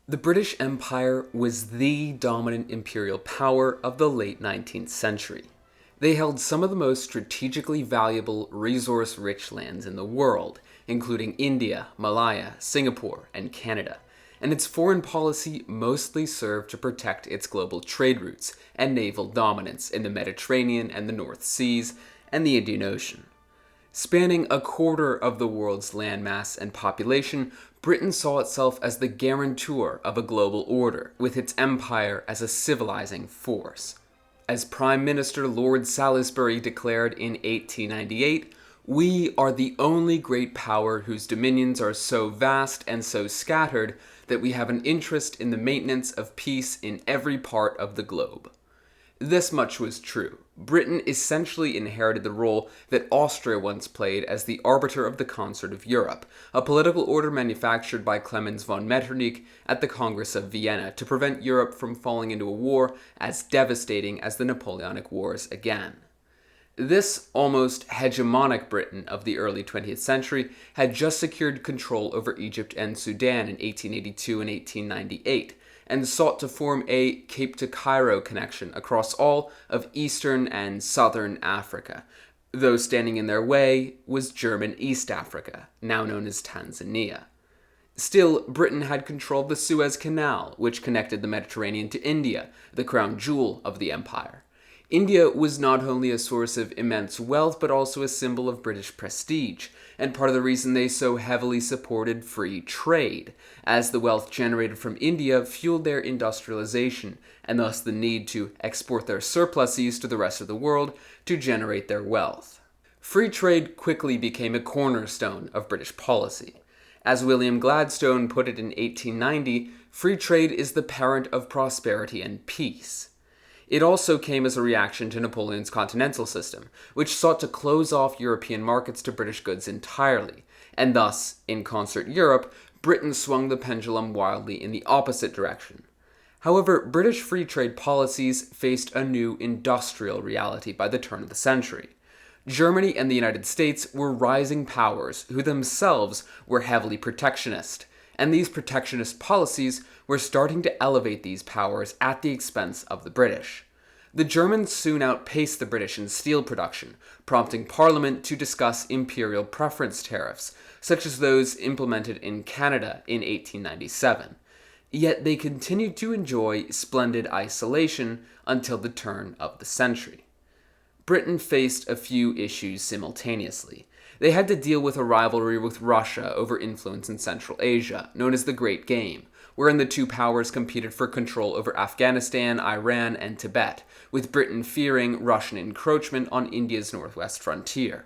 The British Empire was the dominant imperial power of the late 19th century. They held some of the most strategically valuable, resource-rich lands in the world, including India, Malaya, Singapore, and Canada, and its foreign policy mostly served to protect its global trade routes and naval dominance in the Mediterranean and the North Seas and the Indian Ocean. Spanning a quarter of the world's landmass and population, Britain saw itself as the guarantor of a global order, with its empire as a civilizing force. As Prime Minister Lord Salisbury declared in 1898, "We are the only great power whose dominions are so vast and so scattered that we have an interest in the maintenance of peace in every part of the globe." This much was true. Britain essentially inherited the role that Austria once played as the arbiter of the concert of Europe, a political order manufactured by Clemens von Metternich at the Congress of Vienna to prevent Europe from falling into a war as devastating as the Napoleonic Wars again. This almost hegemonic Britain of the early 20th century had just secured control over Egypt and Sudan in 1882 and 1898, and sought to form a Cape to Cairo connection across all of Eastern and Southern Africa, though standing in their way was German East Africa, now known as Tanzania. Still, Britain had controlled the Suez Canal, which connected the Mediterranean to India, the crown jewel of the empire. India was not only a source of immense wealth, but also a symbol of British prestige, and part of the reason they so heavily supported free trade, as the wealth generated from India fueled their industrialization, and thus the need to export their surpluses to the rest of the world to generate their wealth. Free trade quickly became a cornerstone of British policy. As William Gladstone put it in 1890, free trade is the parent of prosperity and peace. It also came as a reaction to Napoleon's continental system, which sought to close off European markets to British goods entirely, and thus, in concert Europe, Britain swung the pendulum wildly in the opposite direction. However, British free trade policies faced a new industrial reality by the turn of the century. Germany and the United States were rising powers who themselves were heavily protectionist, and these protectionist policies were starting to elevate these powers at the expense of the British. The Germans soon outpaced the British in steel production, prompting Parliament to discuss imperial preference tariffs, such as those implemented in Canada in 1897. Yet they continued to enjoy splendid isolation until the turn of the century. Britain faced a few issues simultaneously. They had to deal with a rivalry with Russia over influence in Central Asia, known as the Great Game, wherein the two powers competed for control over Afghanistan, Iran, and Tibet, with Britain fearing Russian encroachment on India's northwest frontier.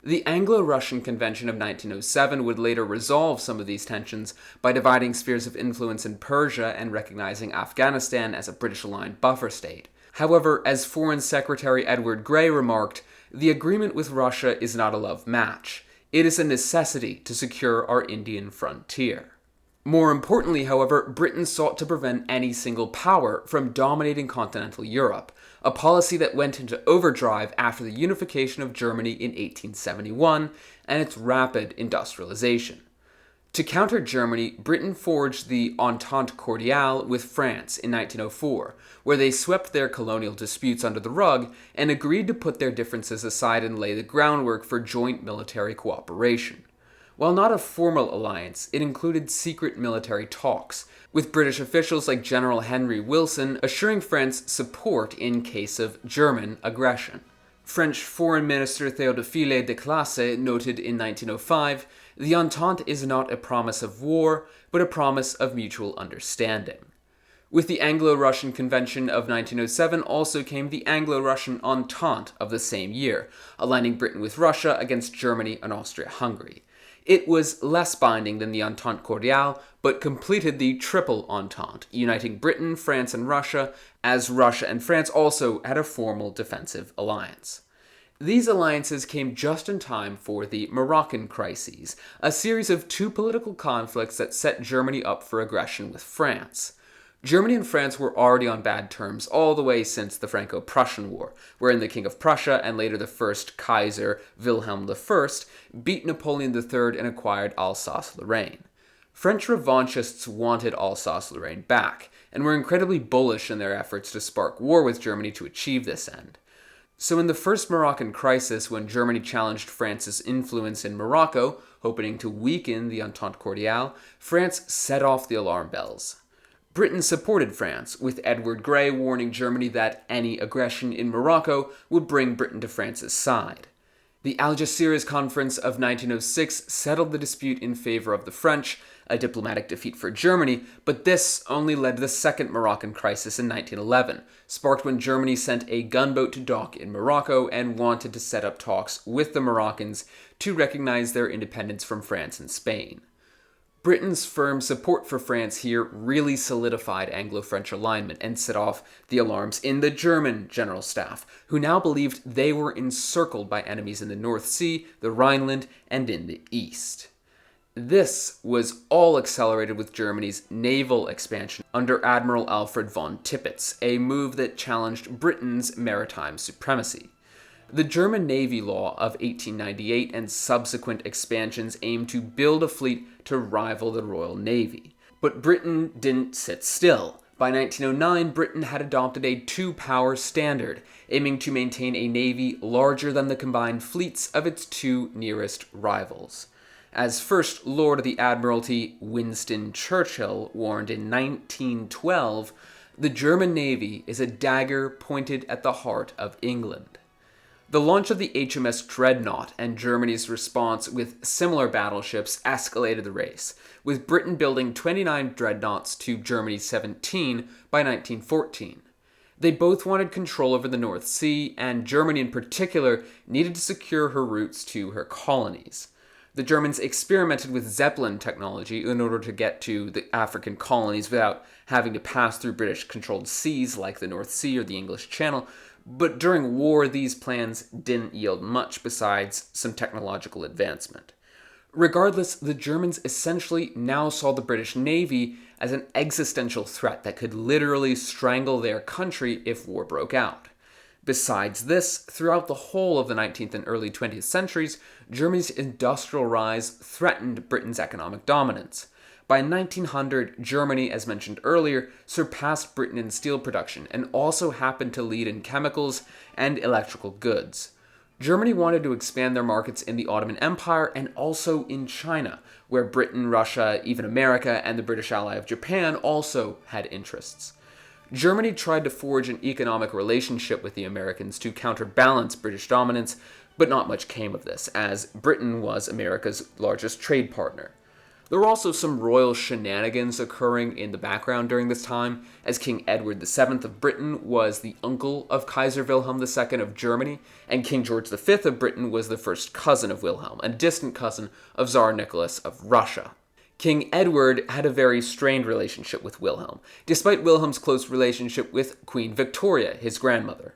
The Anglo-Russian Convention of 1907 would later resolve some of these tensions by dividing spheres of influence in Persia and recognizing Afghanistan as a British-aligned buffer state. However, as Foreign Secretary Edward Grey remarked, the agreement with Russia is not a love match. It is a necessity to secure our Indian frontier. More importantly, however, Britain sought to prevent any single power from dominating continental Europe, a policy that went into overdrive after the unification of Germany in 1871 and its rapid industrialization. To counter Germany, Britain forged the Entente Cordiale with France in 1904, where they swept their colonial disputes under the rug and agreed to put their differences aside and lay the groundwork for joint military cooperation. While not a formal alliance, it included secret military talks, with British officials like General Henry Wilson assuring France support in case of German aggression. French Foreign Minister Théophile de Classes noted in 1905, "The Entente is not a promise of war, but a promise of mutual understanding." With the Anglo-Russian Convention of 1907 also came the Anglo-Russian Entente of the same year, aligning Britain with Russia against Germany and Austria-Hungary. It was less binding than the Entente Cordiale, but completed the Triple Entente, uniting Britain, France, and Russia, as Russia and France also had a formal defensive alliance. These alliances came just in time for the Moroccan Crises, a series of two political conflicts that set Germany up for aggression with France. Germany and France were already on bad terms all the way since the Franco-Prussian War, wherein the King of Prussia and later the first Kaiser, Wilhelm I, beat Napoleon III and acquired Alsace-Lorraine. French revanchists wanted Alsace-Lorraine back, and were incredibly bullish in their efforts to spark war with Germany to achieve this end. So in the First Moroccan Crisis, when Germany challenged France's influence in Morocco, hoping to weaken the Entente Cordiale, France set off the alarm bells. Britain supported France, with Edward Grey warning Germany that any aggression in Morocco would bring Britain to France's side. The Algeciras Conference of 1906 settled the dispute in favor of the French, a diplomatic defeat for Germany, but this only led to the Second Moroccan Crisis in 1911, sparked when Germany sent a gunboat to dock in Morocco and wanted to set up talks with the Moroccans to recognize their independence from France and Spain. Britain's firm support for France here really solidified Anglo-French alignment and set off the alarms in the German general staff, who now believed they were encircled by enemies in the North Sea, the Rhineland, and in the east. This was all accelerated with Germany's naval expansion under Admiral Alfred von Tippitz, a move that challenged Britain's maritime supremacy. The German Navy Law of 1898 and subsequent expansions aimed to build a fleet to rival the Royal Navy. But Britain didn't sit still. By 1909, Britain had adopted a two-power standard, aiming to maintain a navy larger than the combined fleets of its two nearest rivals. As First Lord of the Admiralty, Winston Churchill, warned in 1912, the German Navy is a dagger pointed at the heart of England. The launch of the HMS Dreadnought and Germany's response with similar battleships escalated the race, with Britain building 29 dreadnoughts to Germany's 17 by 1914. They both wanted control over the North Sea, and Germany in particular needed to secure her routes to her colonies. The Germans experimented with Zeppelin technology in order to get to the African colonies without having to pass through British-controlled seas like the North Sea or the English Channel, but during war these plans didn't yield much besides some technological advancement. Regardless, the Germans essentially now saw the British Navy as an existential threat that could literally strangle their country if war broke out. Besides this, throughout the whole of the 19th and early 20th centuries, Germany's industrial rise threatened Britain's economic dominance. By 1900, Germany, as mentioned earlier, surpassed Britain in steel production and also happened to lead in chemicals and electrical goods. Germany wanted to expand their markets in the Ottoman Empire and also in China, where Britain, Russia, even America, and the British ally of Japan also had interests. Germany tried to forge an economic relationship with the Americans to counterbalance British dominance, but not much came of this, as Britain was America's largest trade partner. There were also some royal shenanigans occurring in the background during this time, as King Edward VII of Britain was the uncle of Kaiser Wilhelm II of Germany, and King George V of Britain was the first cousin of Wilhelm, a distant cousin of Tsar Nicholas of Russia. King Edward had a very strained relationship with Wilhelm, despite Wilhelm's close relationship with Queen Victoria, his grandmother.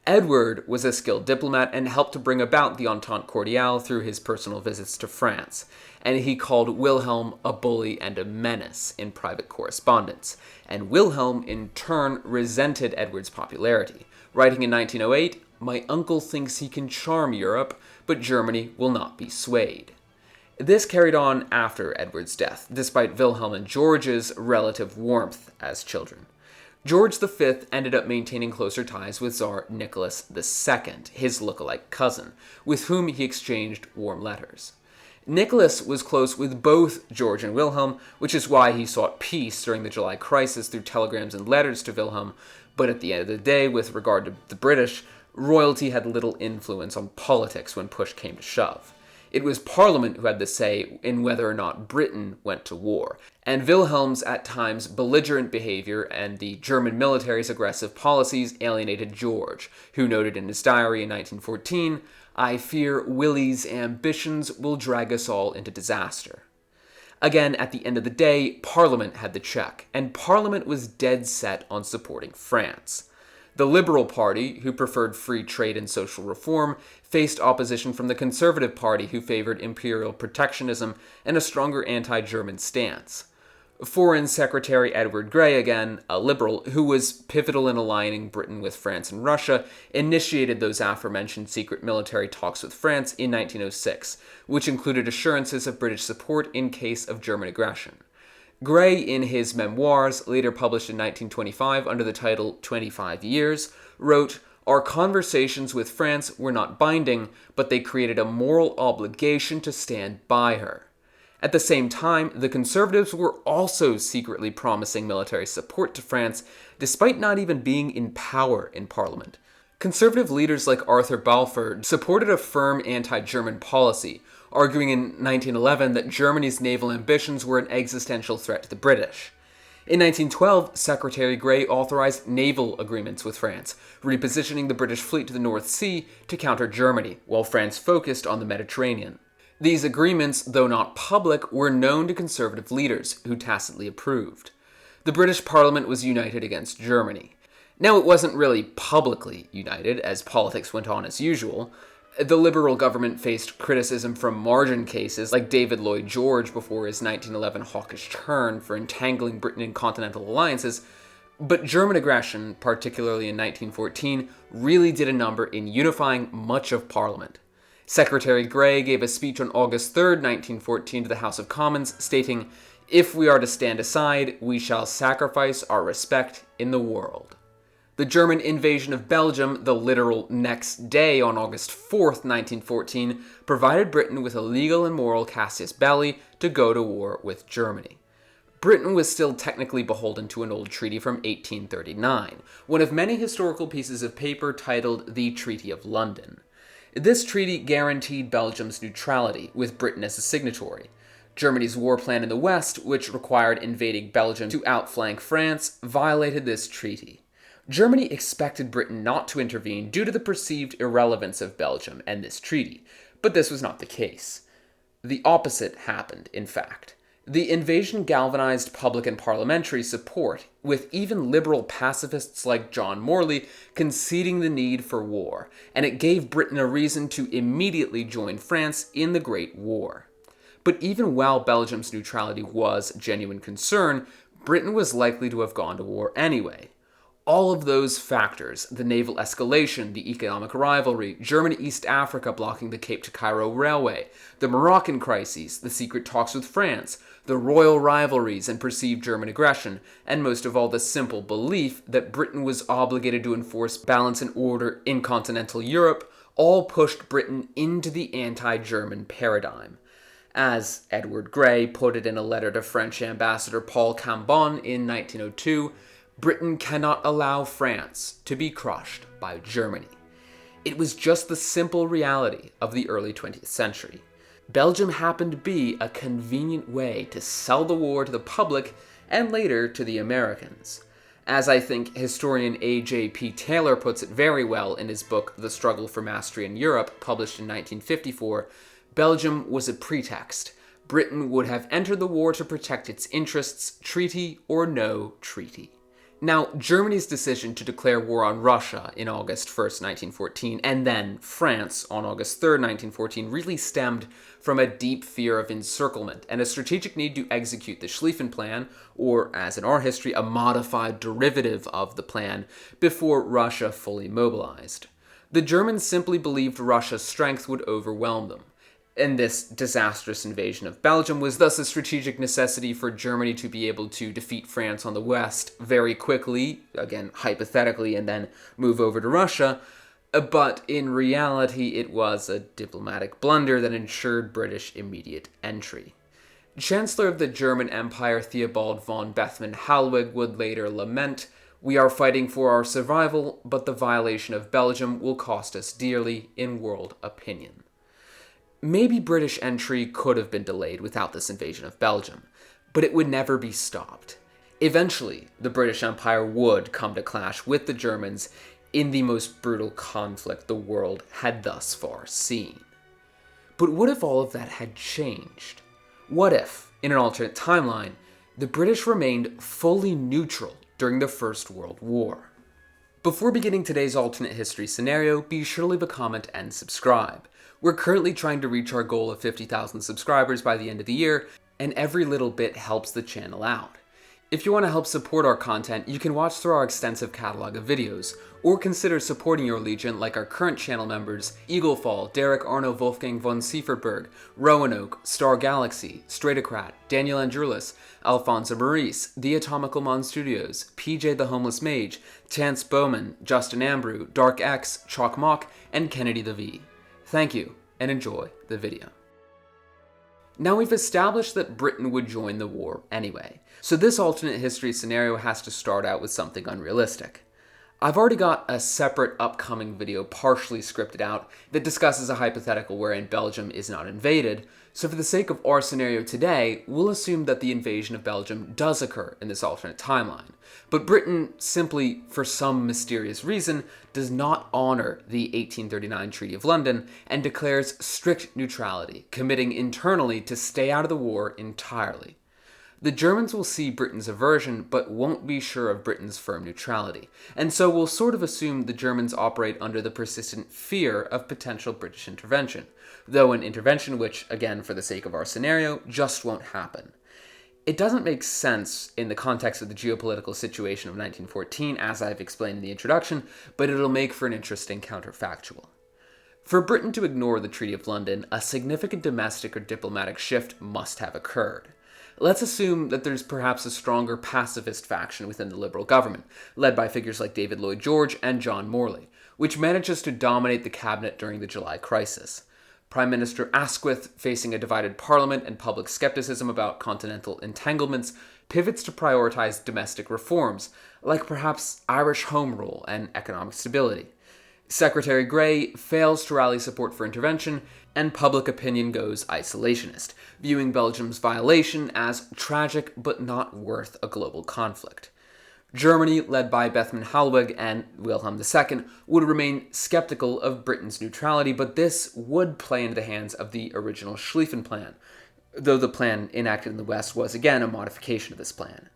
Edward was a skilled diplomat and helped to bring about the Entente Cordiale through his personal visits to France, and he called Wilhelm a bully and a menace in private correspondence, and Wilhelm in turn resented Edward's popularity, writing in 1908, "My uncle thinks he can charm Europe, but Germany will not be swayed." This carried on after Edward's death, despite Wilhelm and George's relative warmth as children. George V ended up maintaining closer ties with Tsar Nicholas II, his lookalike cousin, with whom he exchanged warm letters. Nicholas was close with both George and Wilhelm, which is why he sought peace during the July crisis through telegrams and letters to Wilhelm, but at the end of the day, with regard to the British, royalty had little influence on politics when push came to shove. It was Parliament who had the say in whether or not Britain went to war, and Wilhelm's at times belligerent behavior and the German military's aggressive policies alienated George, who noted in his diary in 1914, "I fear Willie's ambitions will drag us all into disaster." Again, at the end of the day, Parliament had the check, and Parliament was dead set on supporting France. The Liberal Party, who preferred free trade and social reform, faced opposition from the Conservative Party, who favored imperial protectionism and a stronger anti-German stance. Foreign Secretary Edward Grey, again a liberal, who was pivotal in aligning Britain with France and Russia, initiated those aforementioned secret military talks with France in 1906, which included assurances of British support in case of German aggression. Grey, in his memoirs, later published in 1925 under the title 25 Years, wrote, "Our conversations with France were not binding, but they created a moral obligation to stand by her." At the same time, the Conservatives were also secretly promising military support to France, despite not even being in power in Parliament. Conservative leaders like Arthur Balfour supported a firm anti-German policy, arguing in 1911 that Germany's naval ambitions were an existential threat to the British. In 1912, Secretary Grey authorized naval agreements with France, repositioning the British fleet to the North Sea to counter Germany, while France focused on the Mediterranean. These agreements, though not public, were known to conservative leaders, who tacitly approved. The British Parliament was united against Germany. Now, it wasn't really publicly united, as politics went on as usual. The Liberal government faced criticism from margin cases like David Lloyd George before his 1911 hawkish turn for entangling Britain in continental alliances, but German aggression, particularly in 1914, really did a number in unifying much of Parliament. Secretary Grey gave a speech on August 3, 1914 to the House of Commons, stating, "If we are to stand aside, we shall sacrifice our respect in the world." The German invasion of Belgium, the literal next day on August 4, 1914, provided Britain with a legal and moral casus belli to go to war with Germany. Britain was still technically beholden to an old treaty from 1839, one of many historical pieces of paper titled the Treaty of London. This treaty guaranteed Belgium's neutrality, with Britain as a signatory. Germany's war plan in the West, which required invading Belgium to outflank France, violated this treaty. Germany expected Britain not to intervene due to the perceived irrelevance of Belgium and this treaty, but this was not the case. The opposite happened, in fact. The invasion galvanized public and parliamentary support, with even liberal pacifists like John Morley conceding the need for war, and it gave Britain a reason to immediately join France in the Great War. But even while Belgium's neutrality was a genuine concern, Britain was likely to have gone to war anyway. All of those factors, the naval escalation, the economic rivalry, Germany-East Africa blocking the Cape to Cairo railway, the Moroccan crises, the secret talks with France, the royal rivalries and perceived German aggression, and most of all the simple belief that Britain was obligated to enforce balance and order in continental Europe, all pushed Britain into the anti-German paradigm. As Edward Grey put it in a letter to French Ambassador Paul Cambon in 1902, Britain cannot allow France to be crushed by Germany. It was just the simple reality of the early 20th century. Belgium happened to be a convenient way to sell the war to the public and later to the Americans. As I think historian A.J.P. Taylor puts it very well in his book The Struggle for Mastery in Europe, published in 1954, Belgium was a pretext. Britain would have entered the war to protect its interests, treaty or no treaty. Now, Germany's decision to declare war on Russia in August 1st, 1914, and then France on August 3rd, 1914, really stemmed from a deep fear of encirclement and a strategic need to execute the Schlieffen Plan, or, as in our history, a modified derivative of the plan, before Russia fully mobilized. The Germans simply believed Russia's strength would overwhelm them. And this disastrous invasion of Belgium was thus a strategic necessity for Germany to be able to defeat France on the west very quickly, again, hypothetically, and then move over to Russia. But in reality, it was a diplomatic blunder that ensured British immediate entry. Chancellor of the German Empire Theobald von Bethmann-Hallwig would later lament, "We are fighting for our survival, but the violation of Belgium will cost us dearly in world opinion." Maybe British entry could have been delayed without this invasion of Belgium, but it would never be stopped. Eventually, the British Empire would come to clash with the Germans in the most brutal conflict the world had thus far seen. But what if all of that had changed? What if, in an alternate timeline, the British remained fully neutral during the First World War? Before beginning today's alternate history scenario, be sure to leave a comment and subscribe. We're currently trying to reach our goal of 50,000 subscribers by the end of the year, and every little bit helps the channel out. If you want to help support our content, you can watch through our extensive catalog of videos, or consider supporting your Legion like our current channel members Eaglefall, Derek Arno Wolfgang von Siefertberg, Roanoke, Star Galaxy, Stratocrat, Daniel Andrulis, Alfonso Maurice, The Atomical Mon Studios, PJ the Homeless Mage, Chance Bowman, Justin Ambrew, Dark X, Chalk Mock, and Kennedy the V. Thank you, and enjoy the video. Now we've established that Britain would join the war anyway, so this alternate history scenario has to start out with something unrealistic. I've already got a separate upcoming video partially scripted out that discusses a hypothetical wherein Belgium is not invaded, so for the sake of our scenario today, we'll assume that the invasion of Belgium does occur in this alternate timeline. But Britain simply, for some mysterious reason, does not honor the 1839 Treaty of London and declares strict neutrality, committing internally to stay out of the war entirely. The Germans will see Britain's aversion, but won't be sure of Britain's firm neutrality, and so we'll sort of assume the Germans operate under the persistent fear of potential British intervention, though an intervention which, again for the sake of our scenario, just won't happen. It doesn't make sense in the context of the geopolitical situation of 1914, as I've explained in the introduction, but it'll make for an interesting counterfactual. For Britain to ignore the Treaty of London, a significant domestic or diplomatic shift must have occurred. Let's assume that there's perhaps a stronger pacifist faction within the Liberal government, led by figures like David Lloyd George and John Morley, which manages to dominate the cabinet during the July crisis. Prime Minister Asquith, facing a divided parliament and public skepticism about continental entanglements, pivots to prioritize domestic reforms, like perhaps Irish Home Rule and economic stability. Secretary Grey fails to rally support for intervention, and public opinion goes isolationist, viewing Belgium's violation as tragic but not worth a global conflict. Germany, led by Bethmann Hollweg and Wilhelm II, would remain skeptical of Britain's neutrality, but this would play into the hands of the original Schlieffen Plan, though the plan enacted in the West was again a modification of this plan.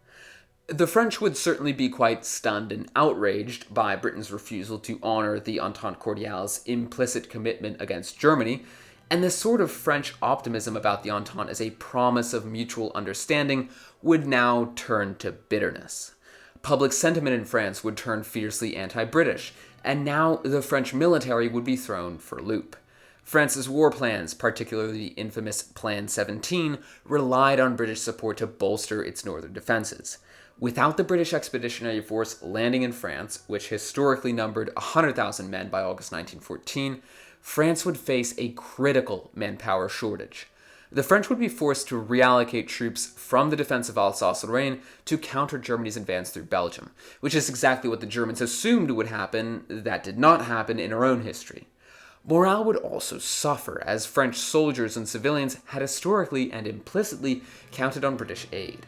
The French would certainly be quite stunned and outraged by Britain's refusal to honor the Entente Cordiale's implicit commitment against Germany, and this sort of French optimism about the Entente as a promise of mutual understanding would now turn to bitterness. Public sentiment in France would turn fiercely anti-British, and now the French military would be thrown for a loop. France's war plans, particularly the infamous Plan 17, relied on British support to bolster its northern defenses. Without the British Expeditionary Force landing in France, which historically numbered 100,000 men by August 1914, France would face a critical manpower shortage. The French would be forced to reallocate troops from the defense of Alsace-Lorraine to counter Germany's advance through Belgium, which is exactly what the Germans assumed would happen. That did not happen in our own history. Morale would also suffer, as French soldiers and civilians had historically and implicitly counted on British aid.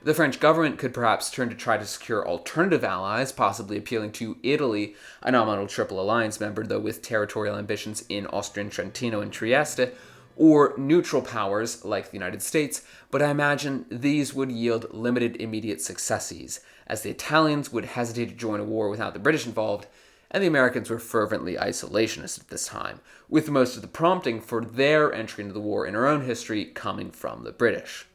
The French government could perhaps turn to try to secure alternative allies, possibly appealing to Italy, a nominal Triple Alliance member, though with territorial ambitions in Austrian Trentino and Trieste, or neutral powers like the United States, but I imagine these would yield limited immediate successes, as the Italians would hesitate to join a war without the British involved, and the Americans were fervently isolationist at this time, with most of the prompting for their entry into the war in our own history coming from the British.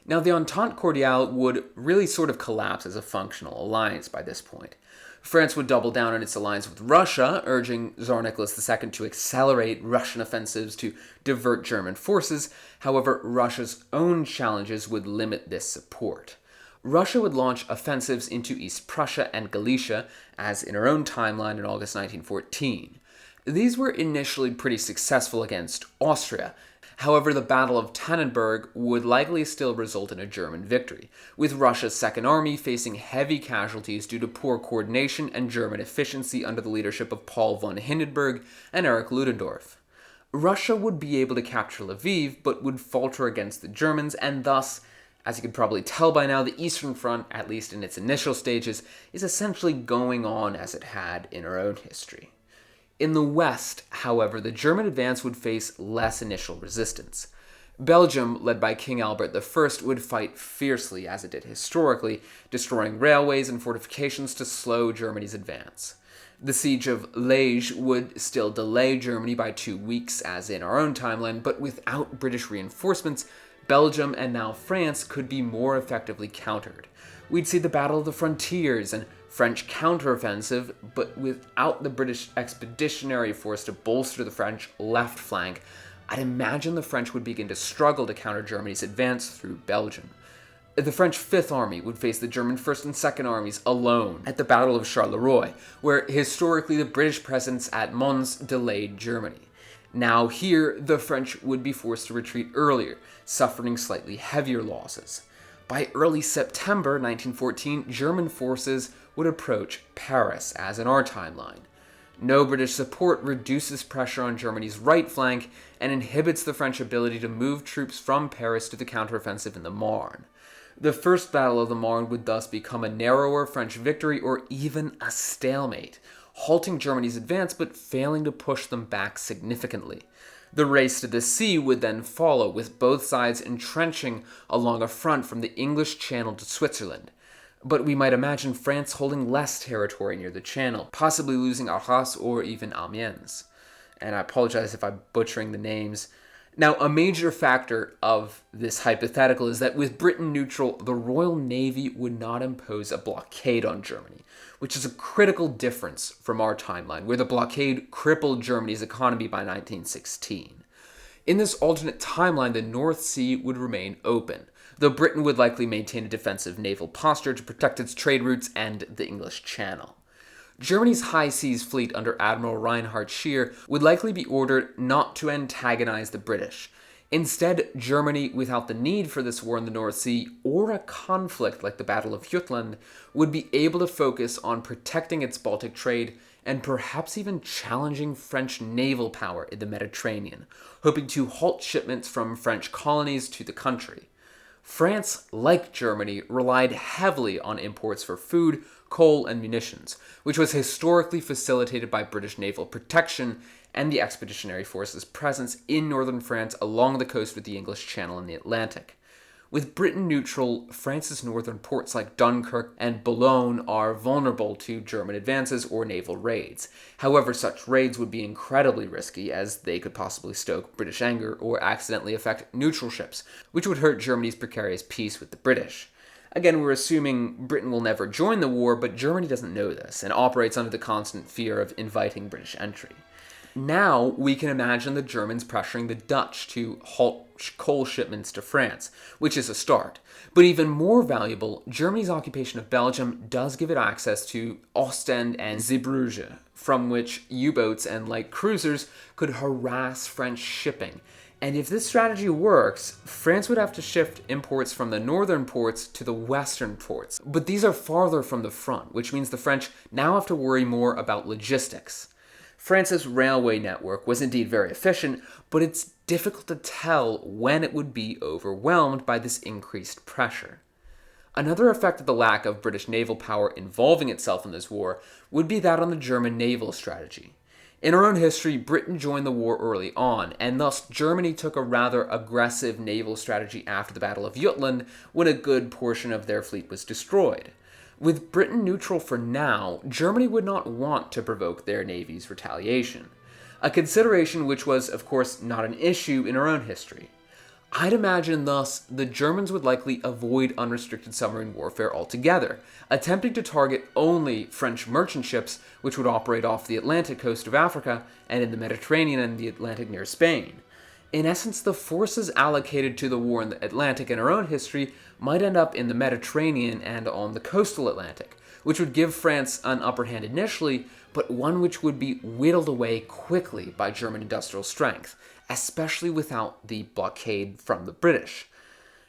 Now, the Entente Cordiale would really sort of collapse as a functional alliance by this point. France would double down on its alliance with Russia, urging Tsar Nicholas II to accelerate Russian offensives to divert German forces. However, Russia's own challenges would limit this support. Russia would launch offensives into East Prussia and Galicia, as in her own timeline in August 1914. These were initially pretty successful against Austria. However, the Battle of Tannenberg would likely still result in a German victory, with Russia's Second Army facing heavy casualties due to poor coordination and German efficiency under the leadership of Paul von Hindenburg and Erich Ludendorff. Russia would be able to capture Lviv, but would falter against the Germans, and thus, as you can probably tell by now, the Eastern Front, at least in its initial stages, is essentially going on as it had in our own history. In the West, however, the German advance would face less initial resistance. Belgium, led by King Albert I, would fight fiercely, as it did historically, destroying railways and fortifications to slow Germany's advance. The siege of Liège would still delay Germany by 2 weeks, as in our own timeline, but without British reinforcements, Belgium and now France could be more effectively countered. We'd see the Battle of the Frontiers and French counteroffensive, but without the British expeditionary force to bolster the French left flank, I'd imagine the French would begin to struggle to counter Germany's advance through Belgium. The French Fifth Army would face the German First and Second Armies alone at the Battle of Charleroi, where historically the British presence at Mons delayed Germany. Now here, the French would be forced to retreat earlier, suffering slightly heavier losses. By early September 1914, German forces would approach Paris, as in our timeline. No British support reduces pressure on Germany's right flank and inhibits the French ability to move troops from Paris to the counteroffensive in the Marne. The First Battle of the Marne would thus become a narrower French victory or even a stalemate, halting Germany's advance but failing to push them back significantly. The race to the sea would then follow, with both sides entrenching along a front from the English Channel to Switzerland. But we might imagine France holding less territory near the Channel, possibly losing Arras or even Amiens. And I apologize if I'm butchering the names. Now, a major factor of this hypothetical is that with Britain neutral, the Royal Navy would not impose a blockade on Germany, which is a critical difference from our timeline, where the blockade crippled Germany's economy by 1916. In this alternate timeline, the North Sea would remain open, though Britain would likely maintain a defensive naval posture to protect its trade routes and the English Channel. Germany's high seas fleet under Admiral Reinhard Scheer would likely be ordered not to antagonize the British. Instead, Germany, without the need for this war in the North Sea or a conflict like the Battle of Jutland, would be able to focus on protecting its Baltic trade and perhaps even challenging French naval power in the Mediterranean, hoping to halt shipments from French colonies to the country. France, like Germany, relied heavily on imports for food, coal, and munitions, which was historically facilitated by British naval protection and the expeditionary forces' presence in northern France along the coast with the English Channel and the Atlantic. With Britain neutral, France's northern ports like Dunkirk and Boulogne are vulnerable to German advances or naval raids. However, such raids would be incredibly risky, as they could possibly stoke British anger or accidentally affect neutral ships, which would hurt Germany's precarious peace with the British. Again, we're assuming Britain will never join the war, but Germany doesn't know this and operates under the constant fear of inviting British entry. Now, we can imagine the Germans pressuring the Dutch to halt coal shipments to France, which is a start. But even more valuable, Germany's occupation of Belgium does give it access to Ostend and Zeebrugge, from which U-boats and light cruisers could harass French shipping. And if this strategy works, France would have to shift imports from the northern ports to the western ports. But these are farther from the front, which means the French now have to worry more about logistics. France's railway network was indeed very efficient, but it's difficult to tell when it would be overwhelmed by this increased pressure. Another effect of the lack of British naval power involving itself in this war would be that on the German naval strategy. In our own history, Britain joined the war early on, and thus Germany took a rather aggressive naval strategy after the Battle of Jutland, when a good portion of their fleet was destroyed. With Britain neutral for now, Germany would not want to provoke their navy's retaliation, a consideration which was, of course, not an issue in our own history. I'd imagine, thus, the Germans would likely avoid unrestricted submarine warfare altogether, attempting to target only French merchant ships which would operate off the Atlantic coast of Africa and in the Mediterranean and the Atlantic near Spain. In essence, the forces allocated to the war in the Atlantic in our own history might end up in the Mediterranean and on the coastal Atlantic, which would give France an upper hand initially, but one which would be whittled away quickly by German industrial strength, especially without the blockade from the British.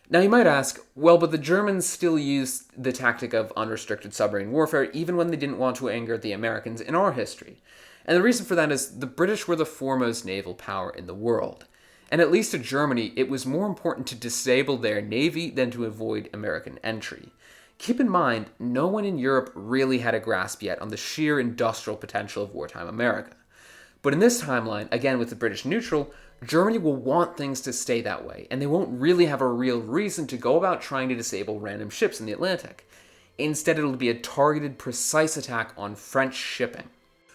Now you might ask, well, but the Germans still used the tactic of unrestricted submarine warfare even when they didn't want to anger the Americans in our history. And the reason for that is the British were the foremost naval power in the world. And at least to Germany, it was more important to disable their navy than to avoid American entry. Keep in mind, no one in Europe really had a grasp yet on the sheer industrial potential of wartime America. But in this timeline, again with the British neutral, Germany will want things to stay that way, and they won't really have a real reason to go about trying to disable random ships in the Atlantic. Instead, it'll be a targeted, precise attack on French shipping,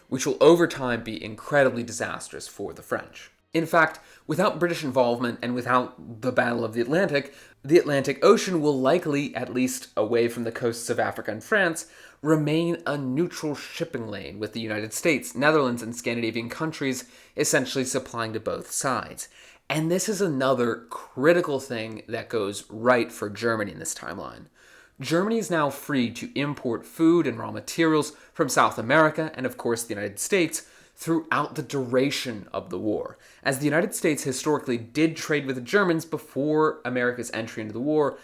which will over time be incredibly disastrous for the French. In fact, without British involvement and without the Battle of the Atlantic Ocean will likely, at least away from the coasts of Africa and France, remain a neutral shipping lane with the United States, Netherlands, and Scandinavian countries essentially supplying to both sides. And this is another critical thing that goes right for Germany in this timeline. Germany is now free to import food and raw materials from South America and, of course, the United States throughout the duration of the war, as the United States historically did trade with the Germans before America's entry into the war,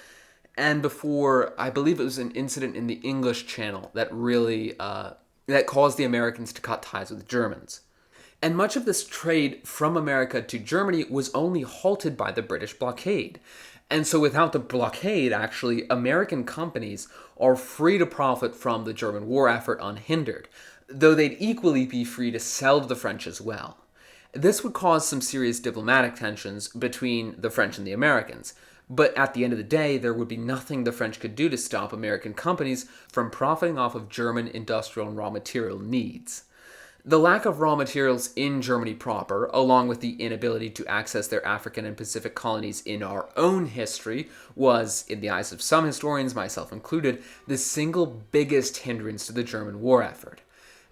and before, I believe it was an incident in the English Channel that really, that caused the Americans to cut ties with the Germans. And much of this trade from America to Germany was only halted by the British blockade. And so without the blockade, actually, American companies are free to profit from the German war effort unhindered, though they'd equally be free to sell to the French as well. This would cause some serious diplomatic tensions between the French and the Americans, but at the end of the day, there would be nothing the French could do to stop American companies from profiting off of German industrial and raw material needs. The lack of raw materials in Germany proper, along with the inability to access their African and Pacific colonies in our own history, was, in the eyes of some historians, myself included, the single biggest hindrance to the German war effort.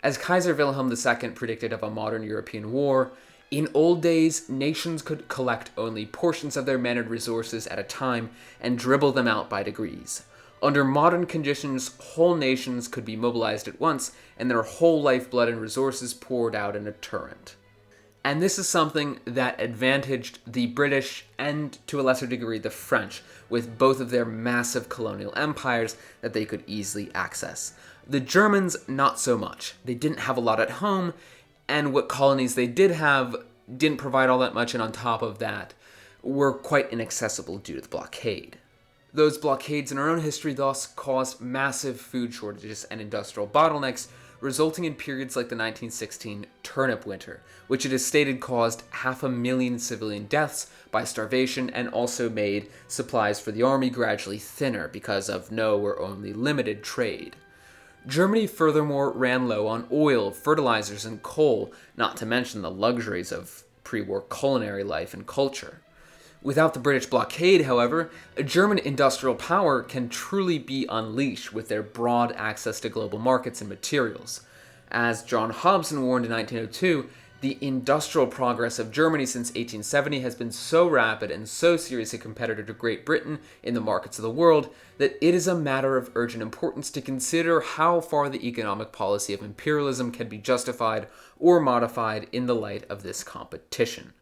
As Kaiser Wilhelm II predicted of a modern European war, in old days, nations could collect only portions of their men and resources at a time and dribble them out by degrees. Under modern conditions, whole nations could be mobilized at once and their whole lifeblood and resources poured out in a torrent. And this is something that advantaged the British and, to a lesser degree, the French, with both of their massive colonial empires that they could easily access. The Germans, not so much. They didn't have a lot at home, and what colonies they did have didn't provide all that much, and on top of that, were quite inaccessible due to the blockade. Those blockades in our own history thus caused massive food shortages and industrial bottlenecks, resulting in periods like the 1916 turnip winter, which it is stated caused 500,000 civilian deaths by starvation and also made supplies for the army gradually thinner because of no or only limited trade. Germany furthermore ran low on oil, fertilizers, and coal, not to mention the luxuries of pre-war culinary life and culture. Without the British blockade, however, a German industrial power can truly be unleashed with their broad access to global markets and materials. As John Hobson warned in 1902, the industrial progress of Germany since 1870 has been so rapid and so serious a competitor to Great Britain in the markets of the world that it is a matter of urgent importance to consider how far the economic policy of imperialism can be justified or modified in the light of this competition.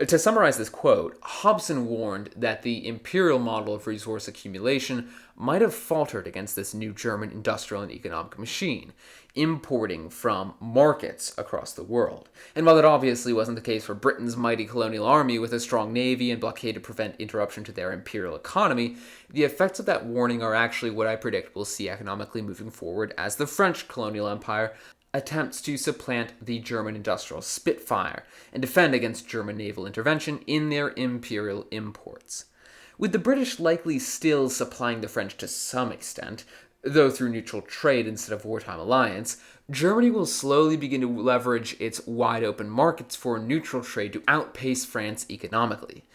To summarize this quote, Hobson warned that the imperial model of resource accumulation might have faltered against this new German industrial and economic machine, importing from markets across the world. And while that obviously wasn't the case for Britain's mighty colonial army with a strong navy and blockade to prevent interruption to their imperial economy, the effects of that warning are actually what I predict we'll see economically moving forward as the French colonial empire attempts to supplant the German industrial Spitfire and defend against German naval intervention in their imperial imports. With the British likely still supplying the French to some extent, though through neutral trade instead of wartime alliance, Germany will slowly begin to leverage its wide-open markets for neutral trade to outpace France economically.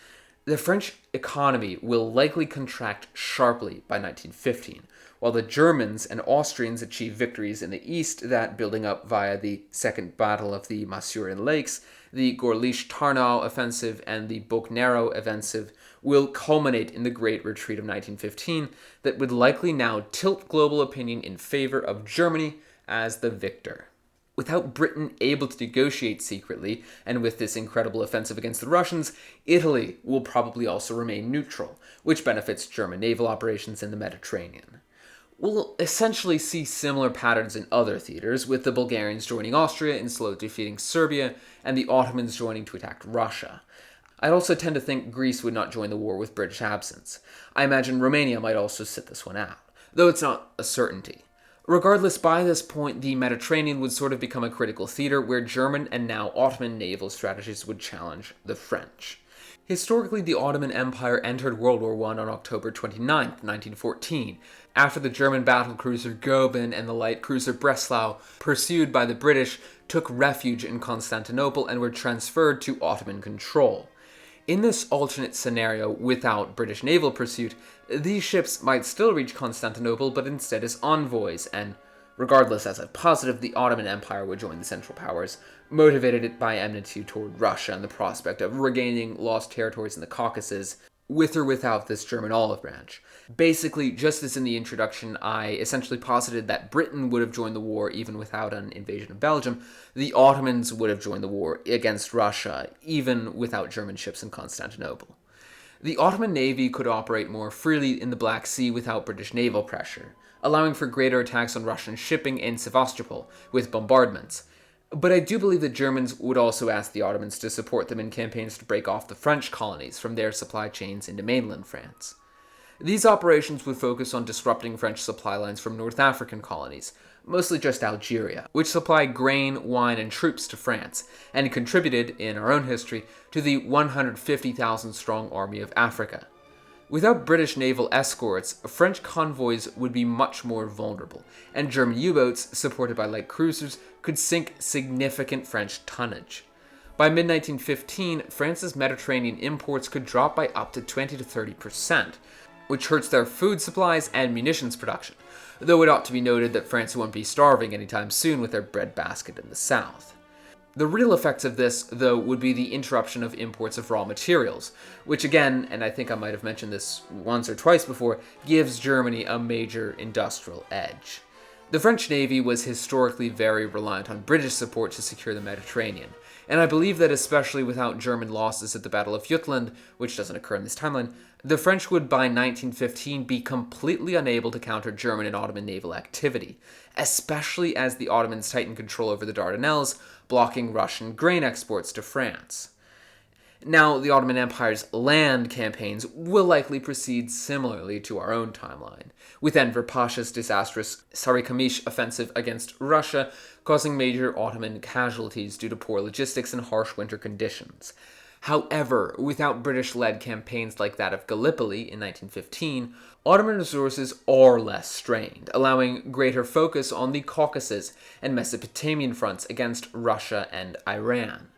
The French economy will likely contract sharply by 1915, while the Germans and Austrians achieve victories in the east that, building up via the Second Battle of the Masurian Lakes, the Gorlice-Tarnow offensive, and the Bognero offensive, will culminate in the Great Retreat of 1915 that would likely now tilt global opinion in favor of Germany as the victor. Without Britain able to negotiate secretly, and with this incredible offensive against the Russians, Italy will probably also remain neutral, which benefits German naval operations in the Mediterranean. We'll essentially see similar patterns in other theaters, with the Bulgarians joining Austria in slowly defeating Serbia, and the Ottomans joining to attack Russia. I'd also tend to think Greece would not join the war with British absence. I imagine Romania might also sit this one out, though it's not a certainty. Regardless, by this point, the Mediterranean would sort of become a critical theater where German and now Ottoman naval strategies would challenge the French. Historically, the Ottoman Empire entered World War I on October 29, 1914, after the German battlecruiser Goeben and the light cruiser Breslau, pursued by the British, took refuge in Constantinople and were transferred to Ottoman control. In this alternate scenario without British naval pursuit, these ships might still reach Constantinople, but instead as envoys, and regardless as a positive, the Ottoman Empire would join the Central Powers, motivated by enmity toward Russia and the prospect of regaining lost territories in the Caucasus, with or without this German olive branch. Basically, just as in the introduction, I essentially posited that Britain would have joined the war even without an invasion of Belgium, the Ottomans would have joined the war against Russia, even without German ships in Constantinople. The Ottoman navy could operate more freely in the Black Sea without British naval pressure, allowing for greater attacks on Russian shipping in Sevastopol with bombardments. But I do believe the Germans would also ask the Ottomans to support them in campaigns to break off the French colonies from their supply chains into mainland France. These operations would focus on disrupting French supply lines from North African colonies, mostly just Algeria, which supplied grain, wine, and troops to France, and contributed, in our own history, to the 150,000-strong Army of Africa. Without British naval escorts, French convoys would be much more vulnerable, and German U-boats, supported by light cruisers, could sink significant French tonnage. By mid-1915, France's Mediterranean imports could drop by up to 20 to 30%, which hurts their food supplies and munitions production, though it ought to be noted that France won't be starving anytime soon with their breadbasket in the south. The real effects of this, though, would be the interruption of imports of raw materials, which again, and I think I might have mentioned this once or twice before, gives Germany a major industrial edge. The French Navy was historically very reliant on British support to secure the Mediterranean, and I believe that especially without German losses at the Battle of Jutland, which doesn't occur in this timeline, the French would by 1915 be completely unable to counter German and Ottoman naval activity, especially as the Ottomans tightened control over the Dardanelles, blocking Russian grain exports to France. Now, the Ottoman Empire's land campaigns will likely proceed similarly to our own timeline, with Enver Pasha's disastrous Sarıkamış offensive against Russia causing major Ottoman casualties due to poor logistics and harsh winter conditions. However, without British-led campaigns like that of Gallipoli in 1915, Ottoman resources are less strained, allowing greater focus on the Caucasus and Mesopotamian fronts against Russia and Iran.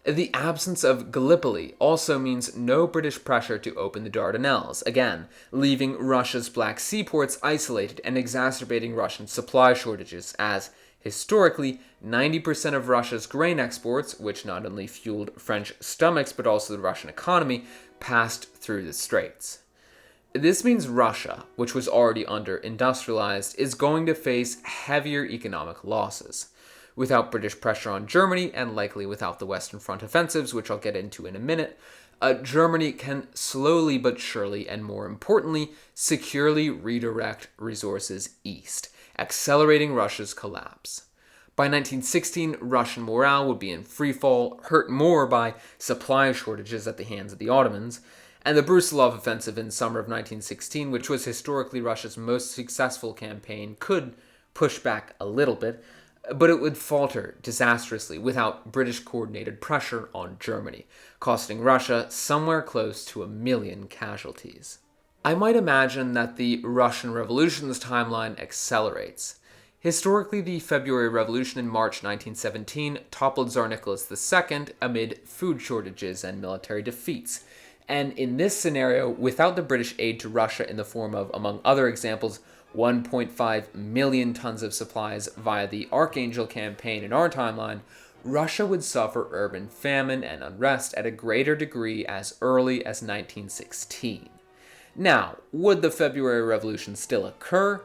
The absence of Gallipoli also means no British pressure to open the Dardanelles, again, leaving Russia's Black Sea ports isolated and exacerbating Russian supply shortages as, historically, 90% of Russia's grain exports, which not only fueled French stomachs but also the Russian economy, passed through the straits. This means Russia, which was already under-industrialized, is going to face heavier economic losses. Without British pressure on Germany, and likely without the Western Front offensives, which I'll get into in a minute, Germany can slowly but surely, and more importantly, securely redirect resources east, accelerating Russia's collapse. By 1916, Russian morale would be in freefall, hurt more by supply shortages at the hands of the Ottomans, and the Brusilov offensive in summer of 1916, which was historically Russia's most successful campaign, could push back a little bit, but it would falter disastrously without British coordinated pressure on Germany, costing Russia somewhere close to 1 million casualties. I might imagine that the Russian Revolution's timeline accelerates. Historically, the February Revolution in March 1917 toppled Tsar Nicholas II amid food shortages and military defeats. And in this scenario, without the British aid to Russia in the form of, among other examples, 1.5 million tons of supplies via the Archangel campaign in our timeline, Russia would suffer urban famine and unrest at a greater degree as early as 1916. Now, would the February Revolution still occur?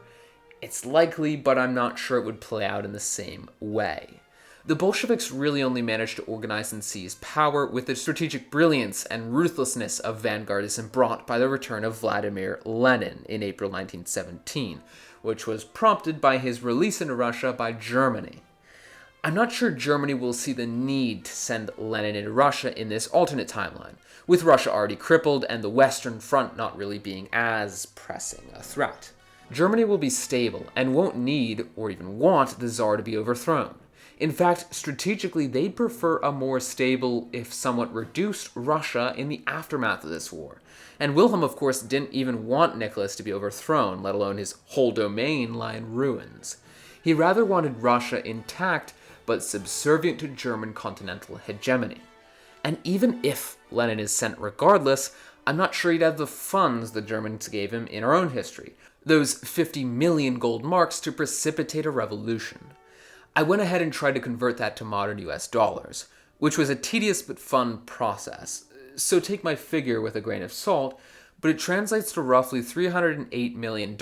It's likely, but I'm not sure it would play out in the same way. The Bolsheviks really only managed to organize and seize power with the strategic brilliance and ruthlessness of vanguardism brought by the return of Vladimir Lenin in April 1917, which was prompted by his release into Russia by Germany. I'm not sure Germany will see the need to send Lenin into Russia in this alternate timeline, with Russia already crippled and the Western Front not really being as pressing a threat. Germany will be stable and won't need, or even want, the Tsar to be overthrown. In fact, strategically, they'd prefer a more stable, if somewhat reduced, Russia in the aftermath of this war. And Wilhelm, of course, didn't even want Nicholas to be overthrown, let alone his whole domain lie in ruins. He rather wanted Russia intact, but subservient to German continental hegemony. And even if Lenin is sent regardless, I'm not sure he'd have the funds the Germans gave him in our own history, those 50 million gold marks to precipitate a revolution. I went ahead and tried to convert that to modern US dollars, which was a tedious but fun process, so take my figure with a grain of salt, but it translates to roughly $308 million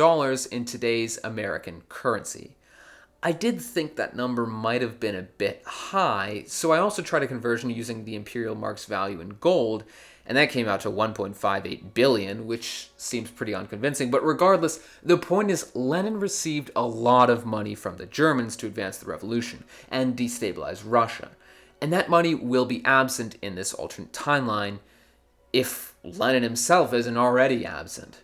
in today's American currency. I did think that number might have been a bit high, so I also tried a conversion using the imperial mark's value in gold, and that came out to 1.58 billion, which seems pretty unconvincing, but regardless, the point is Lenin received a lot of money from the Germans to advance the revolution and destabilize Russia, and that money will be absent in this alternate timeline if Lenin himself isn't already absent.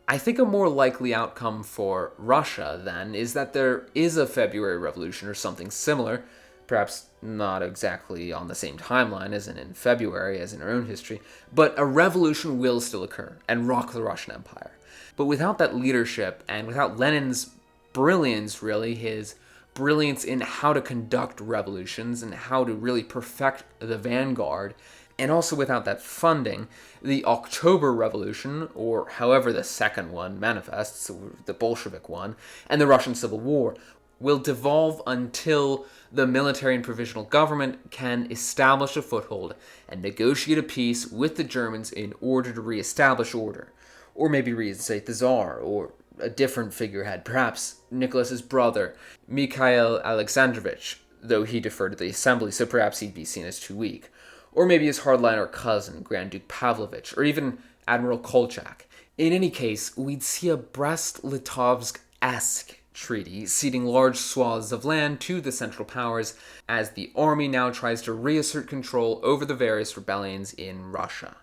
I think a more likely outcome for Russia, then, is that there is a February Revolution or something similar, perhaps not exactly on the same timeline as in February, as in our own history, but a revolution will still occur and rock the Russian Empire. But without that leadership, and without Lenin's brilliance, really, his brilliance in how to conduct revolutions and how to really perfect the vanguard, and also without that funding, the October Revolution, or however the second one manifests, the Bolshevik one, and the Russian Civil War will devolve until the military and provisional government can establish a foothold and negotiate a peace with the Germans in order to reestablish order, or maybe reinstate the Tsar, or a different figurehead, perhaps Nicholas's brother, Mikhail Alexandrovich, though he deferred to the assembly, so perhaps he'd be seen as too weak. Or maybe his hardliner cousin, Grand Duke Pavlovich, or even Admiral Kolchak. In any case, we'd see a Brest-Litovsk-esque treaty ceding large swaths of land to the Central Powers as the army now tries to reassert control over the various rebellions in Russia.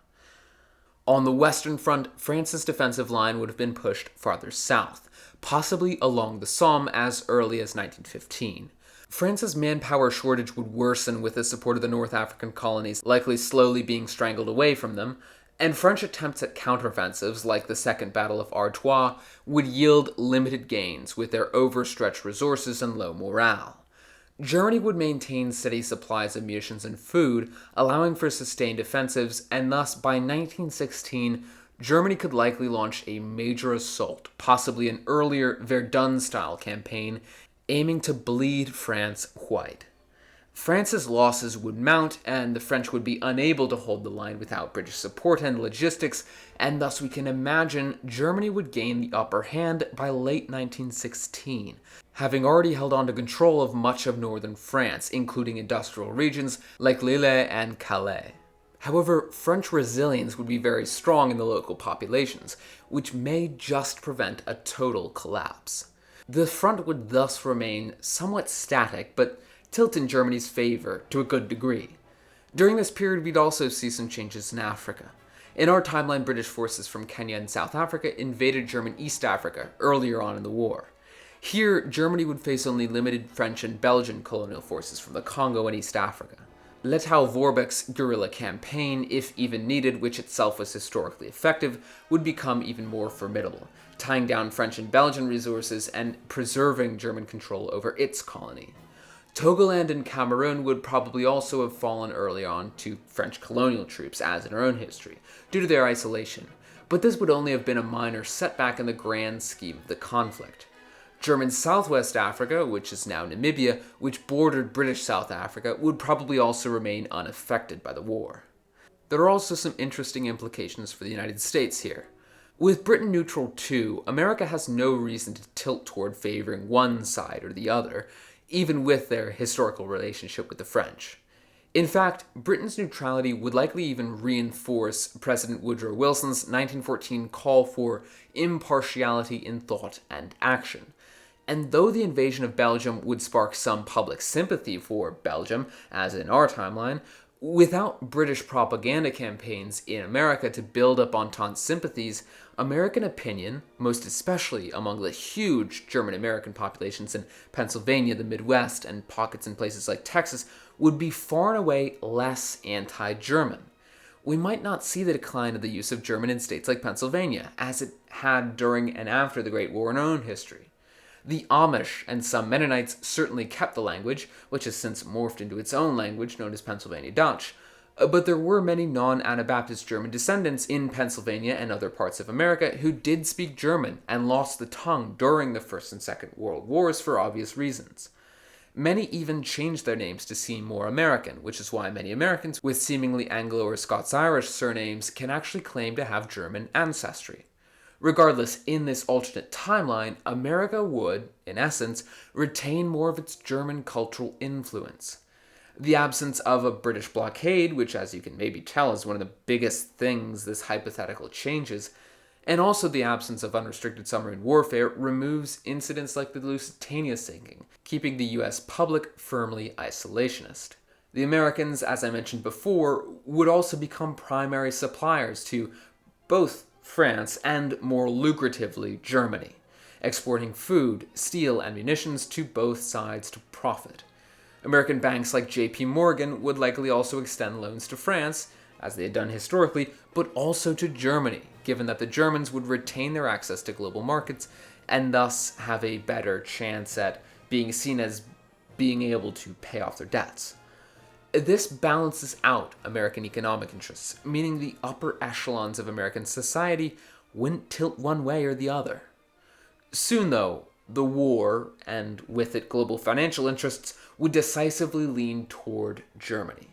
On the Western Front, France's defensive line would have been pushed farther south, possibly along the Somme as early as 1915. France's manpower shortage would worsen with the support of the North African colonies likely slowly being strangled away from them, and French attempts at counteroffensives like the Second Battle of Artois would yield limited gains with their overstretched resources and low morale. Germany would maintain steady supplies of munitions and food, allowing for sustained offensives, and thus by 1916, Germany could likely launch a major assault, possibly an earlier Verdun-style campaign, aiming to bleed France white. France's losses would mount, and the French would be unable to hold the line without British support and logistics, and thus we can imagine Germany would gain the upper hand by late 1916, having already held on to control of much of northern France, including industrial regions like Lille and Calais. However, French resilience would be very strong in the local populations, which may just prevent a total collapse. The front would thus remain somewhat static, but tilt in Germany's favor to a good degree. During this period, we'd also see some changes in Africa. In our timeline, British forces from Kenya and South Africa invaded German East Africa earlier on in the war. Here, Germany would face only limited French and Belgian colonial forces from the Congo and East Africa. Letao Vorbeck's guerrilla campaign, if even needed, which itself was historically effective, would become even more formidable, tying down French and Belgian resources and preserving German control over its colony. Togoland and Cameroon would probably also have fallen early on to French colonial troops, as in our own history, due to their isolation, but this would only have been a minor setback in the grand scheme of the conflict. German Southwest Africa, which is now Namibia, which bordered British South Africa, would probably also remain unaffected by the war. There are also some interesting implications for the United States here. With Britain neutral too, America has no reason to tilt toward favoring one side or the other, even with their historical relationship with the French. In fact, Britain's neutrality would likely even reinforce President Woodrow Wilson's 1914 call for impartiality in thought and action. And though the invasion of Belgium would spark some public sympathy for Belgium, as in our timeline, without British propaganda campaigns in America to build up Entente sympathies, American opinion, most especially among the huge German-American populations in Pennsylvania, the Midwest, and pockets in places like Texas, would be far and away less anti-German. We might not see the decline of the use of German in states like Pennsylvania, as it had during and after the Great War in our own history. The Amish and some Mennonites certainly kept the language, which has since morphed into its own language known as Pennsylvania Dutch. But there were many non-Anabaptist German descendants in Pennsylvania and other parts of America who did speak German and lost the tongue during the First and Second World Wars for obvious reasons. Many even changed their names to seem more American, which is why many Americans with seemingly Anglo or Scots-Irish surnames can actually claim to have German ancestry. Regardless, in this alternate timeline, America would, in essence, retain more of its German cultural influence. The absence of a British blockade, which as you can maybe tell is one of the biggest things this hypothetical changes, and also the absence of unrestricted submarine warfare removes incidents like the Lusitania sinking, keeping the US public firmly isolationist. The Americans, as I mentioned before, would also become primary suppliers to both France and, more lucratively, Germany, exporting food, steel, and munitions to both sides to profit. American banks like J.P. Morgan would likely also extend loans to France, as they had done historically, but also to Germany, given that the Germans would retain their access to global markets and thus have a better chance at being seen as being able to pay off their debts. This balances out American economic interests, meaning the upper echelons of American society wouldn't tilt one way or the other. Soon, though, the war, and with it global financial interests, would decisively lean toward Germany.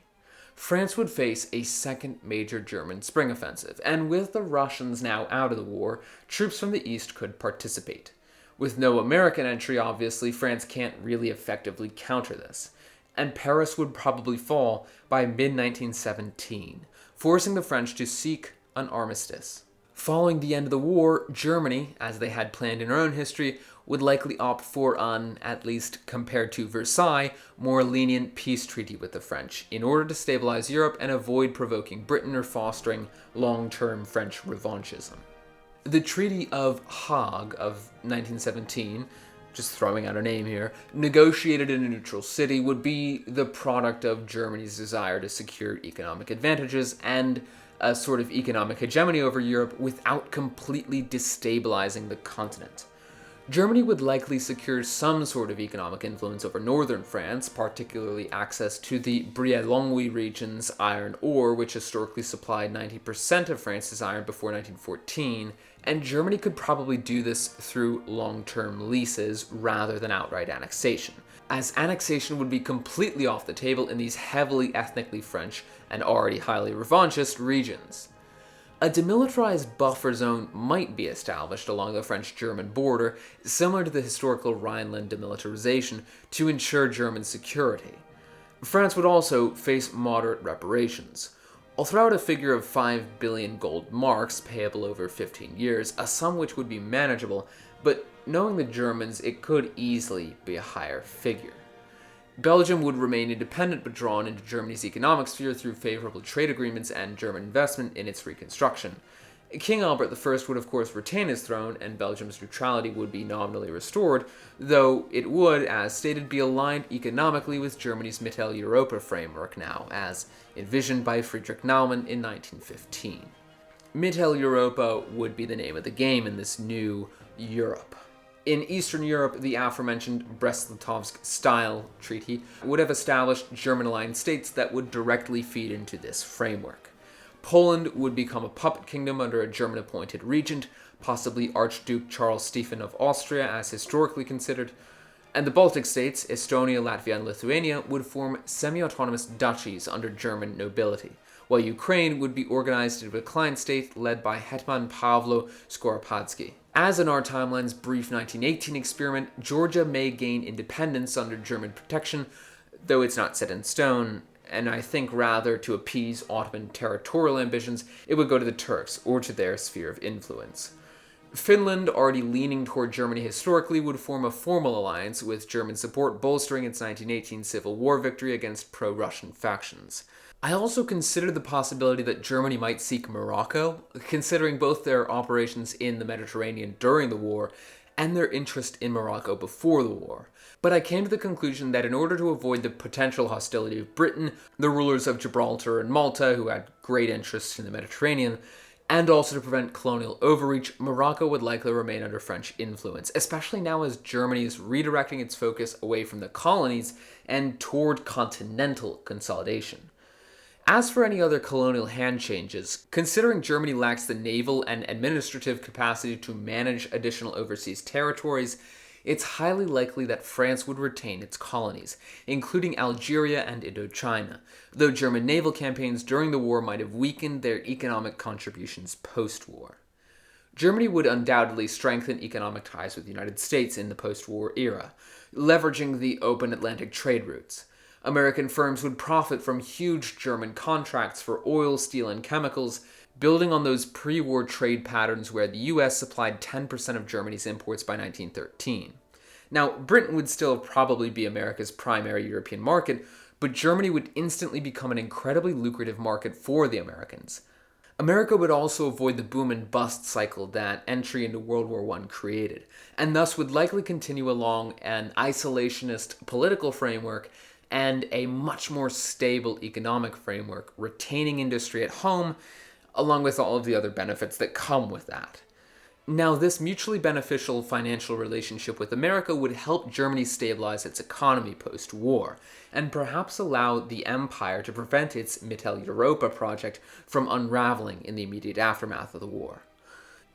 France would face a second major German spring offensive, and with the Russians now out of the war, troops from the east could participate. With no American entry, obviously, France can't really effectively counter this, and Paris would probably fall by mid-1917, forcing the French to seek an armistice. Following the end of the war, Germany, as they had planned in their own history, would likely opt for an, at least compared to Versailles, more lenient peace treaty with the French in order to stabilize Europe and avoid provoking Britain or fostering long-term French revanchism. The Treaty of Hague of 1917, just throwing out a name here, negotiated in a neutral city, would be the product of Germany's desire to secure economic advantages and a sort of economic hegemony over Europe without completely destabilizing the continent. Germany would likely secure some sort of economic influence over northern France, particularly access to the Brie-Longwy region's iron ore, which historically supplied 90% of France's iron before 1914, and Germany could probably do this through long-term leases rather than outright annexation, as annexation would be completely off the table in these heavily ethnically French and already highly revanchist regions. A demilitarized buffer zone might be established along the French-German border, similar to the historical Rhineland demilitarization, to ensure German security. France would also face moderate reparations. I'll throw out a figure of 5 billion gold marks payable over 15 years, a sum which would be manageable, but knowing the Germans, it could easily be a higher figure. Belgium would remain independent but drawn into Germany's economic sphere through favorable trade agreements and German investment in its reconstruction. King Albert I would of course retain his throne, and Belgium's neutrality would be nominally restored, though it would, as stated, be aligned economically with Germany's Mitteleuropa framework now, as envisioned by Friedrich Naumann in 1915. Mitteleuropa would be the name of the game in this new Europe. In Eastern Europe, the aforementioned Brest-Litovsk-style treaty would have established German-aligned states that would directly feed into this framework. Poland would become a puppet kingdom under a German-appointed regent, possibly Archduke Charles Stephen of Austria as historically considered, and the Baltic states, Estonia, Latvia, and Lithuania, would form semi-autonomous duchies under German nobility, while Ukraine would be organized into a client state led by Hetman Pavlo Skoropadsky. As in our timeline's brief 1918 experiment, Georgia may gain independence under German protection, though it's not set in stone, and I think rather to appease Ottoman territorial ambitions, it would go to the Turks or to their sphere of influence. Finland, already leaning toward Germany historically, would form a formal alliance with German support, bolstering its 1918 Civil War victory against pro-Russian factions. I also consider the possibility that Germany might seek Morocco, considering both their operations in the Mediterranean during the war and their interest in Morocco before the war. But I came to the conclusion that in order to avoid the potential hostility of Britain, the rulers of Gibraltar and Malta, who had great interests in the Mediterranean, And also to prevent colonial overreach, Morocco would likely remain under French influence, especially now as Germany is redirecting its focus away from the colonies and toward continental consolidation. As for any other colonial hand changes, considering Germany lacks the naval and administrative capacity to manage additional overseas territories, it's highly likely that France would retain its colonies, including Algeria and Indochina, though German naval campaigns during the war might have weakened their economic contributions post-war. Germany would undoubtedly strengthen economic ties with the United States in the post-war era, leveraging the open Atlantic trade routes. American firms would profit from huge German contracts for oil, steel, and chemicals, building on those pre-war trade patterns where the US supplied 10% of Germany's imports by 1913. Now, Britain would still probably be America's primary European market, but Germany would instantly become an incredibly lucrative market for the Americans. America would also avoid the boom and bust cycle that entry into World War I created, and thus would likely continue along an isolationist political framework and a much more stable economic framework, retaining industry at home, along with all of the other benefits that come with that. Now, this mutually beneficial financial relationship with America would help Germany stabilize its economy post-war, and perhaps allow the empire to prevent its Mitteleuropa project from unraveling in the immediate aftermath of the war.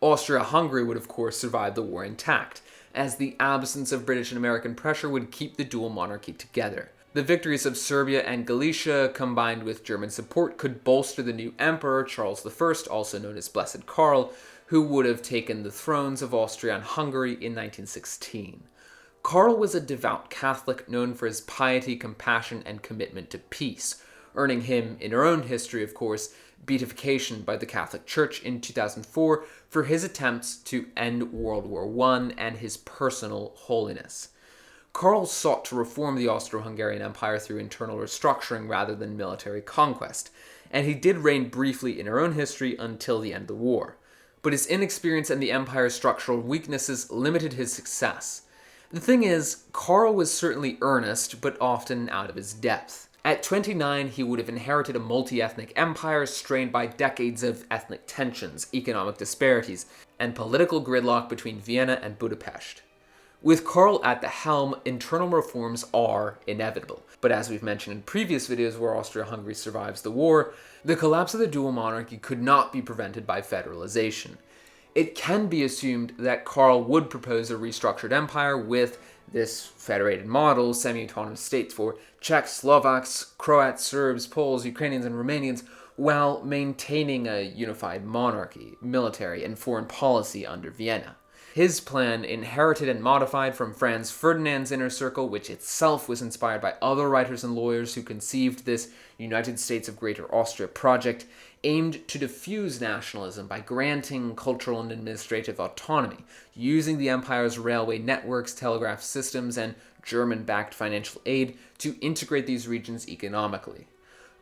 Austria-Hungary would of course survive the war intact, as the absence of British and American pressure would keep the dual monarchy together. The victories of Serbia and Galicia, combined with German support, could bolster the new emperor, Charles I, also known as Blessed Karl, who would have taken the thrones of Austria and Hungary in 1916. Karl was a devout Catholic known for his piety, compassion, and commitment to peace, earning him, in our own history of course, beatification by the Catholic Church in 2004 for his attempts to end World War I and his personal holiness. Karl sought to reform the Austro-Hungarian Empire through internal restructuring rather than military conquest, and he did reign briefly in our own history until the end of the war. But his inexperience and the empire's structural weaknesses limited his success. The thing is, Karl was certainly earnest, but often out of his depth. At 29, he would have inherited a multi-ethnic empire strained by decades of ethnic tensions, economic disparities, and political gridlock between Vienna and Budapest. With Karl at the helm, internal reforms are inevitable, but as we've mentioned in previous videos where Austria-Hungary survives the war, the collapse of the dual monarchy could not be prevented by federalization. It can be assumed that Karl would propose a restructured empire with this federated model, semi-autonomous states for Czechs, Slovaks, Croats, Serbs, Poles, Ukrainians, and Romanians, while maintaining a unified monarchy, military, and foreign policy under Vienna. His plan, inherited and modified from Franz Ferdinand's inner circle, which itself was inspired by other writers and lawyers who conceived this United States of Greater Austria project, aimed to diffuse nationalism by granting cultural and administrative autonomy, using the empire's railway networks, telegraph systems, and German-backed financial aid to integrate these regions economically.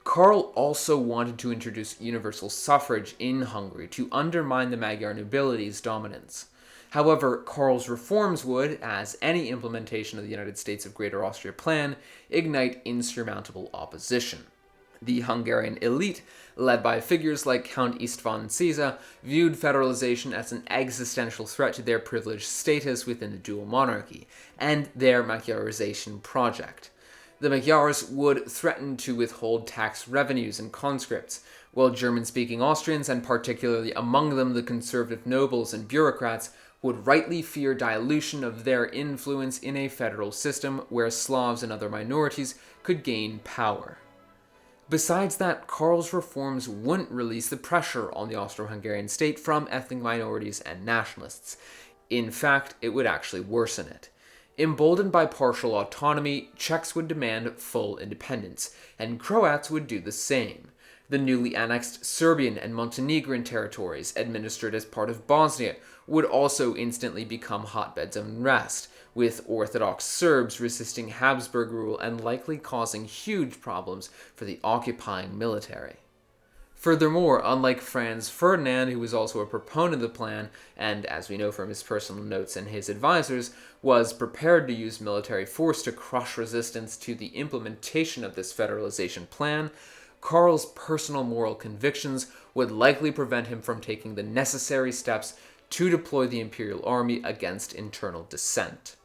Karl also wanted to introduce universal suffrage in Hungary to undermine the Magyar nobility's dominance. However, Karl's reforms would, as any implementation of the United States of Greater Austria plan, ignite insurmountable opposition. The Hungarian elite, led by figures like Count István Cisa, viewed federalization as an existential threat to their privileged status within the dual monarchy, and their Magyarization project. The Magyars would threaten to withhold tax revenues and conscripts, while German-speaking Austrians, and particularly among them the conservative nobles and bureaucrats, would rightly fear dilution of their influence in a federal system where Slavs and other minorities could gain power. Besides that, Karl's reforms wouldn't release the pressure on the Austro-Hungarian state from ethnic minorities and nationalists. In fact, it would actually worsen it. Emboldened by partial autonomy, Czechs would demand full independence, and Croats would do the same. The newly annexed Serbian and Montenegrin territories, administered as part of Bosnia, would also instantly become hotbeds of unrest, with Orthodox Serbs resisting Habsburg rule and likely causing huge problems for the occupying military. Furthermore, unlike Franz Ferdinand, who was also a proponent of the plan, and as we know from his personal notes and his advisors, was prepared to use military force to crush resistance to the implementation of this federalization plan, Karl's personal moral convictions would likely prevent him from taking the necessary steps to deploy the imperial army against internal dissent.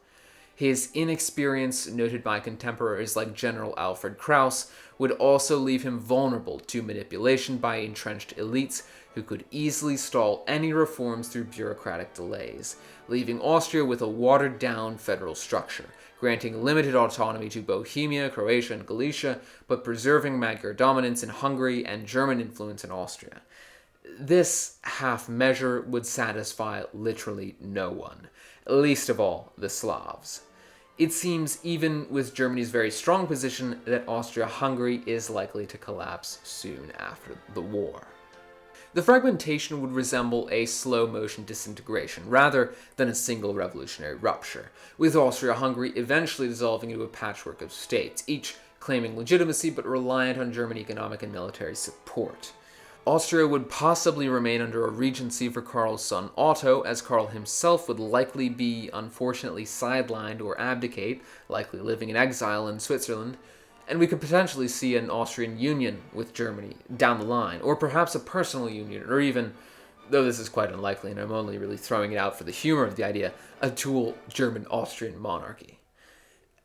His inexperience, noted by contemporaries like General Alfred Krauss, would also leave him vulnerable to manipulation by entrenched elites who could easily stall any reforms through bureaucratic delays, leaving Austria with a watered-down federal structure, granting limited autonomy to Bohemia, Croatia, and Galicia, but preserving Magyar dominance in Hungary and German influence in Austria. This half measure would satisfy literally no one, least of all the Slavs. It seems, even with Germany's very strong position, that Austria-Hungary is likely to collapse soon after the war. The fragmentation would resemble a slow-motion disintegration rather than a single revolutionary rupture, with Austria-Hungary eventually dissolving into a patchwork of states, each claiming legitimacy but reliant on German economic and military support. Austria would possibly remain under a regency for Karl's son Otto, as Karl himself would likely be unfortunately sidelined or abdicate, likely living in exile in Switzerland, and we could potentially see an Austrian union with Germany down the line, or perhaps a personal union, or even, though this is quite unlikely and I'm only really throwing it out for the humor of the idea, a dual German-Austrian monarchy.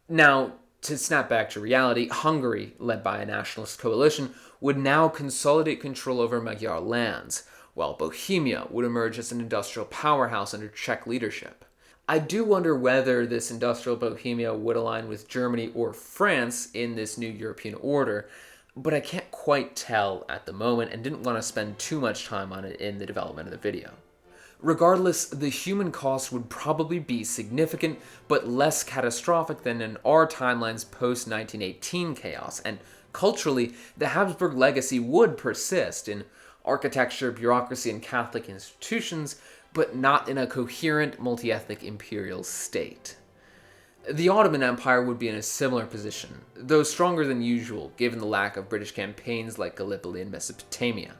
Now, to snap back to reality, Hungary, led by a nationalist coalition, would now consolidate control over Magyar lands, while Bohemia would emerge as an industrial powerhouse under Czech leadership. I do wonder whether this industrial Bohemia would align with Germany or France in this new European order, but I can't quite tell at the moment and didn't want to spend too much time on it in the development of the video. Regardless, the human cost would probably be significant, but less catastrophic than in our timeline's post-1918 chaos, and culturally, the Habsburg legacy would persist in architecture, bureaucracy, and Catholic institutions, but not in a coherent, multi-ethnic imperial state. The Ottoman Empire would be in a similar position, though stronger than usual, given the lack of British campaigns like Gallipoli and Mesopotamia.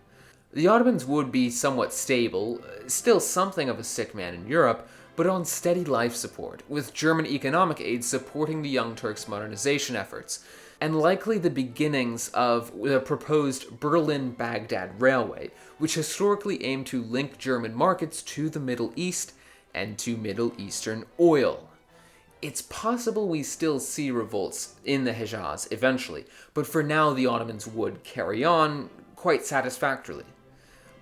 The Ottomans would be somewhat stable, still something of a sick man in Europe, but on steady life support, with German economic aid supporting the Young Turks' modernization efforts, and likely the beginnings of the proposed Berlin-Baghdad Railway, which historically aimed to link German markets to the Middle East and to Middle Eastern oil. It's possible we still see revolts in the Hejaz eventually, but for now the Ottomans would carry on quite satisfactorily.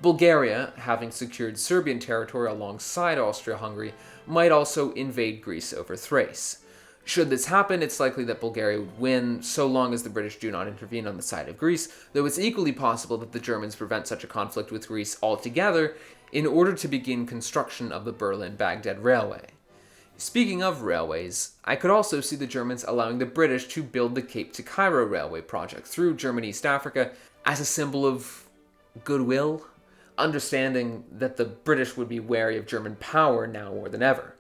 Bulgaria, having secured Serbian territory alongside Austria-Hungary, might also invade Greece over Thrace. Should this happen, it's likely that Bulgaria would win, so long as the British do not intervene on the side of Greece, though it's equally possible that the Germans prevent such a conflict with Greece altogether in order to begin construction of the Berlin-Baghdad Railway. Speaking of railways, I could also see the Germans allowing the British to build the Cape to Cairo railway project through German East Africa as a symbol of goodwill, understanding that the British would be wary of German power now more than ever.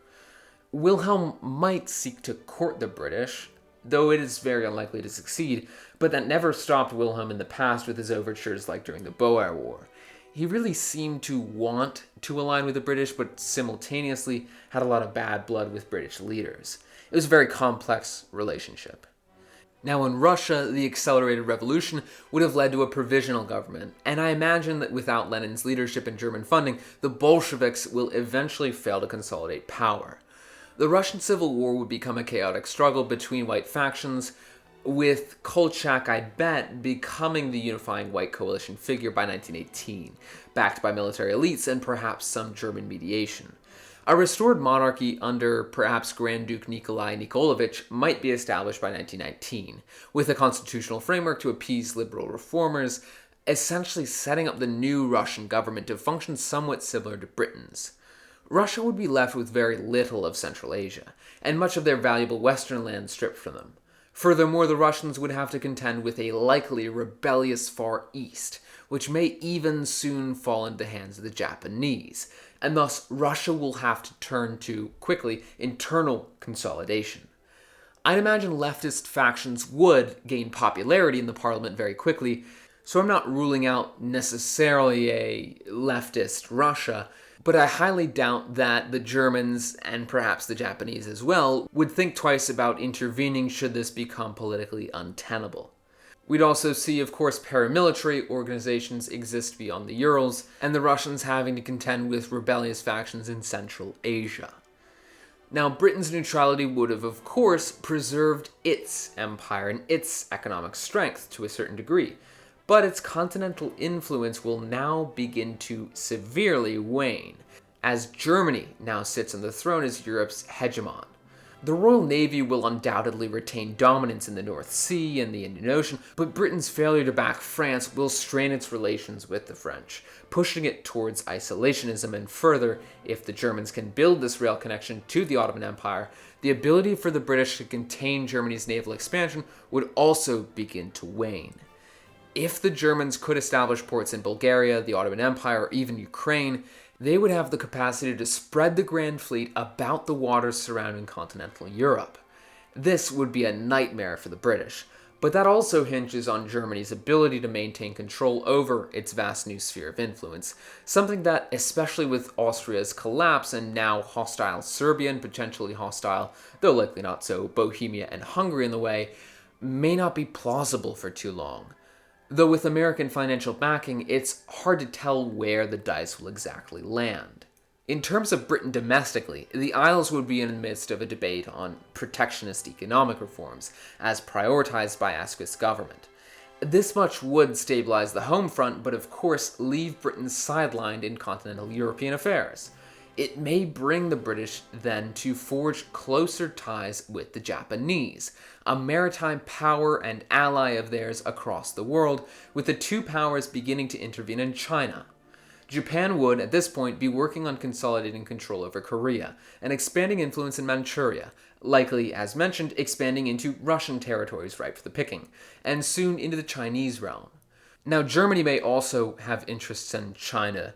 Wilhelm might seek to court the British, though it is very unlikely to succeed, but that never stopped Wilhelm in the past with his overtures like during the Boer War. He really seemed to want to align with the British, but simultaneously had a lot of bad blood with British leaders. It was a very complex relationship. Now in Russia, the accelerated revolution would have led to a provisional government, and I imagine that without Lenin's leadership and German funding, the Bolsheviks will eventually fail to consolidate power. The Russian Civil War would become a chaotic struggle between white factions, with Kolchak, I bet, becoming the unifying white coalition figure by 1918, backed by military elites and perhaps some German mediation. A restored monarchy under perhaps Grand Duke Nikolai Nikolaevich might be established by 1919, with a constitutional framework to appease liberal reformers, essentially setting up the new Russian government to function somewhat similar to Britain's. Russia would be left with very little of Central Asia, and much of their valuable western land stripped from them. Furthermore, the Russians would have to contend with a likely rebellious Far East, which may even soon fall into the hands of the Japanese, and thus Russia will have to turn to, quickly, internal consolidation. I'd imagine leftist factions would gain popularity in the parliament very quickly, so I'm not ruling out necessarily a leftist Russia, but I highly doubt that the Germans, and perhaps the Japanese as well, would think twice about intervening should this become politically untenable. We'd also see, of course, paramilitary organizations exist beyond the Urals, and the Russians having to contend with rebellious factions in Central Asia. Now, Britain's neutrality would have, of course, preserved its empire and its economic strength to a certain degree, but its continental influence will now begin to severely wane, as Germany now sits on the throne as Europe's hegemon. The Royal Navy will undoubtedly retain dominance in the North Sea and the Indian Ocean, but Britain's failure to back France will strain its relations with the French, pushing it towards isolationism, and further, if the Germans can build this rail connection to the Ottoman Empire, the ability for the British to contain Germany's naval expansion would also begin to wane. If the Germans could establish ports in Bulgaria, the Ottoman Empire, or even Ukraine, they would have the capacity to spread the Grand Fleet about the waters surrounding continental Europe. This would be a nightmare for the British, but that also hinges on Germany's ability to maintain control over its vast new sphere of influence, something that, especially with Austria's collapse and now hostile Serbia and potentially hostile, though likely not so, Bohemia and Hungary in the way, may not be plausible for too long. Though with American financial backing, it's hard to tell where the dice will exactly land. In terms of Britain domestically, the Isles would be in the midst of a debate on protectionist economic reforms, as prioritized by Asquith's government. This much would stabilize the home front, but of course leave Britain sidelined in continental European affairs. It may bring the British then to forge closer ties with the Japanese, a maritime power and ally of theirs across the world, with the two powers beginning to intervene in China. Japan would, at this point, be working on consolidating control over Korea and expanding influence in Manchuria, likely, as mentioned, expanding into Russian territories ripe for the picking, and soon into the Chinese realm. Now, Germany may also have interests in China,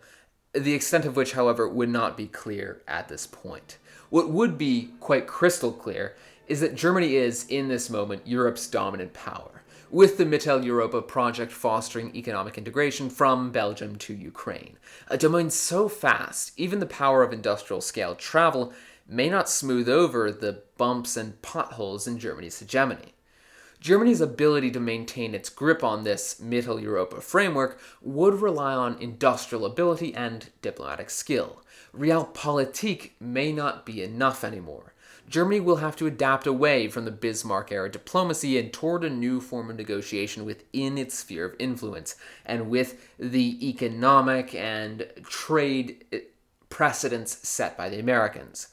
the extent of which, however, would not be clear at this point. What would be quite crystal clear is that Germany is, in this moment, Europe's dominant power, with the Mitteleuropa project fostering economic integration from Belgium to Ukraine. A domain so vast, even the power of industrial scale travel may not smooth over the bumps and potholes in Germany's hegemony. Germany's ability to maintain its grip on this Mitteleuropa framework would rely on industrial ability and diplomatic skill. Realpolitik may not be enough anymore. Germany will have to adapt away from the Bismarck-era diplomacy and toward a new form of negotiation within its sphere of influence, and with the economic and trade precedents set by the Americans.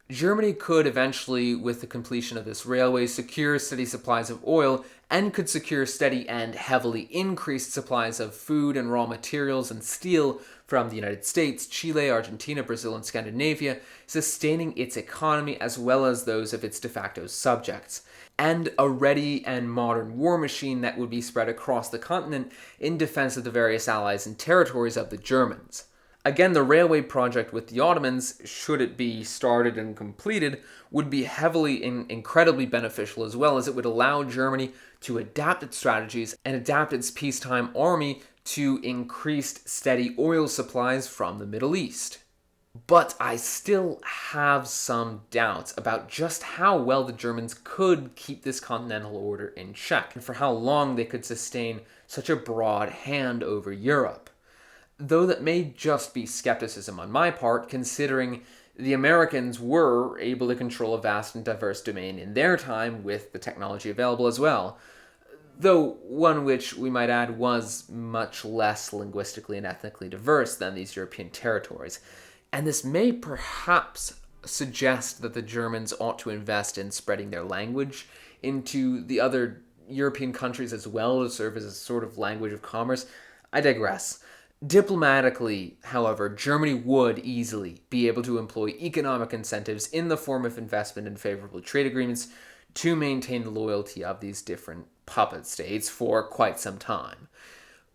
Germany could eventually, with the completion of this railway, secure steady supplies of oil and could secure steady and heavily increased supplies of food and raw materials and steel from the United States, Chile, Argentina, Brazil, and Scandinavia, sustaining its economy as well as those of its de facto subjects, and a ready and modern war machine that would be spread across the continent in defense of the various allies and territories of the Germans. Again, the railway project with the Ottomans, should it be started and completed, would be heavily and incredibly beneficial, as well as it would allow Germany to adapt its strategies and adapt its peacetime army to increased steady oil supplies from the Middle East. But I still have some doubts about just how well the Germans could keep this continental order in check, and for how long they could sustain such a broad hand over Europe. Though that may just be skepticism on my part, considering the Americans were able to control a vast and diverse domain in their time with the technology available as well, though one which, we might add, was much less linguistically and ethnically diverse than these European territories. And this may perhaps suggest that the Germans ought to invest in spreading their language into the other European countries as well, to serve as a sort of language of commerce. I digress. Diplomatically, however, Germany would easily be able to employ economic incentives in the form of investment and favorable trade agreements to maintain the loyalty of these different puppet states for quite some time.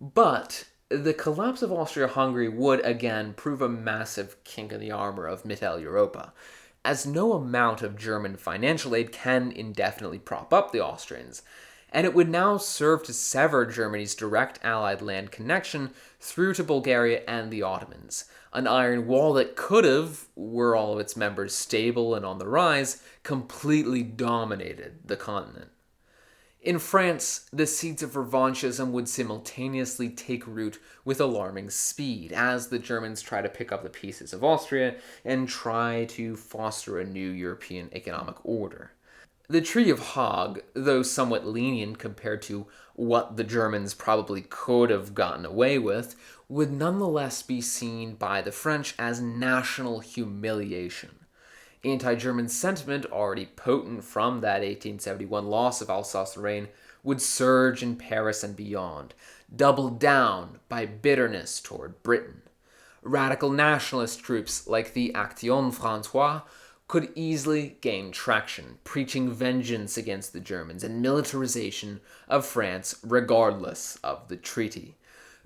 But the collapse of Austria-Hungary would again prove a massive kink in the armor of Mitteleuropa, as no amount of German financial aid can indefinitely prop up the Austrians, and it would now serve to sever Germany's direct Allied land connection through to Bulgaria and the Ottomans, an iron wall that could have, were all of its members stable and on the rise, completely dominated the continent. In France, the seeds of revanchism would simultaneously take root with alarming speed as the Germans try to pick up the pieces of Austria and try to foster a new European economic order. The Treaty of Hague, though somewhat lenient compared to what the Germans probably could have gotten away with, would nonetheless be seen by the French as national humiliation. Anti-German sentiment, already potent from that 1871 loss of Alsace-Lorraine, would surge in Paris and beyond, doubled down by bitterness toward Britain. Radical nationalist groups like the Action Française could easily gain traction, preaching vengeance against the Germans and militarization of France regardless of the treaty.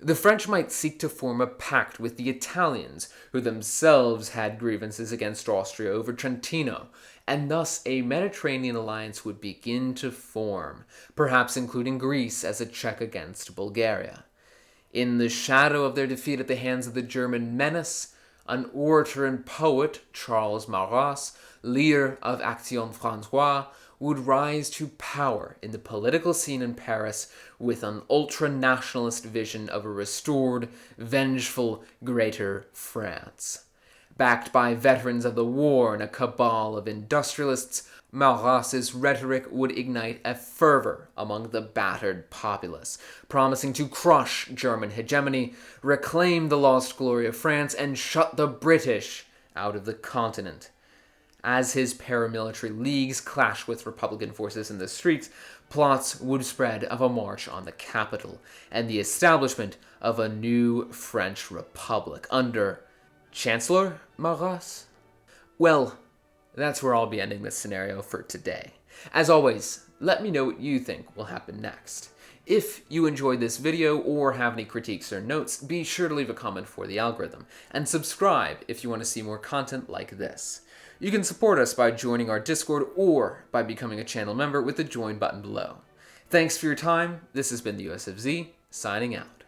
The French might seek to form a pact with the Italians, who themselves had grievances against Austria over Trentino, and thus a Mediterranean alliance would begin to form, perhaps including Greece as a check against Bulgaria. In the shadow of their defeat at the hands of the German menace, an orator and poet, Charles Maurras, leader of Action Française, would rise to power in the political scene in Paris with an ultra-nationalist vision of a restored, vengeful, greater France. Backed by veterans of the war and a cabal of industrialists, Maurras's rhetoric would ignite a fervor among the battered populace, promising to crush German hegemony, reclaim the lost glory of France, and shut the British out of the continent. As his paramilitary leagues clashed with Republican forces in the streets, plots would spread of a march on the capital and the establishment of a new French Republic under Chancellor Maurras? Well, that's where I'll be ending this scenario for today. As always, let me know what you think will happen next. If you enjoyed this video or have any critiques or notes, be sure to leave a comment for the algorithm, and subscribe if you want to see more content like this. You can support us by joining our Discord or by becoming a channel member with the join button below. Thanks for your time. This has been the USFZ, signing out.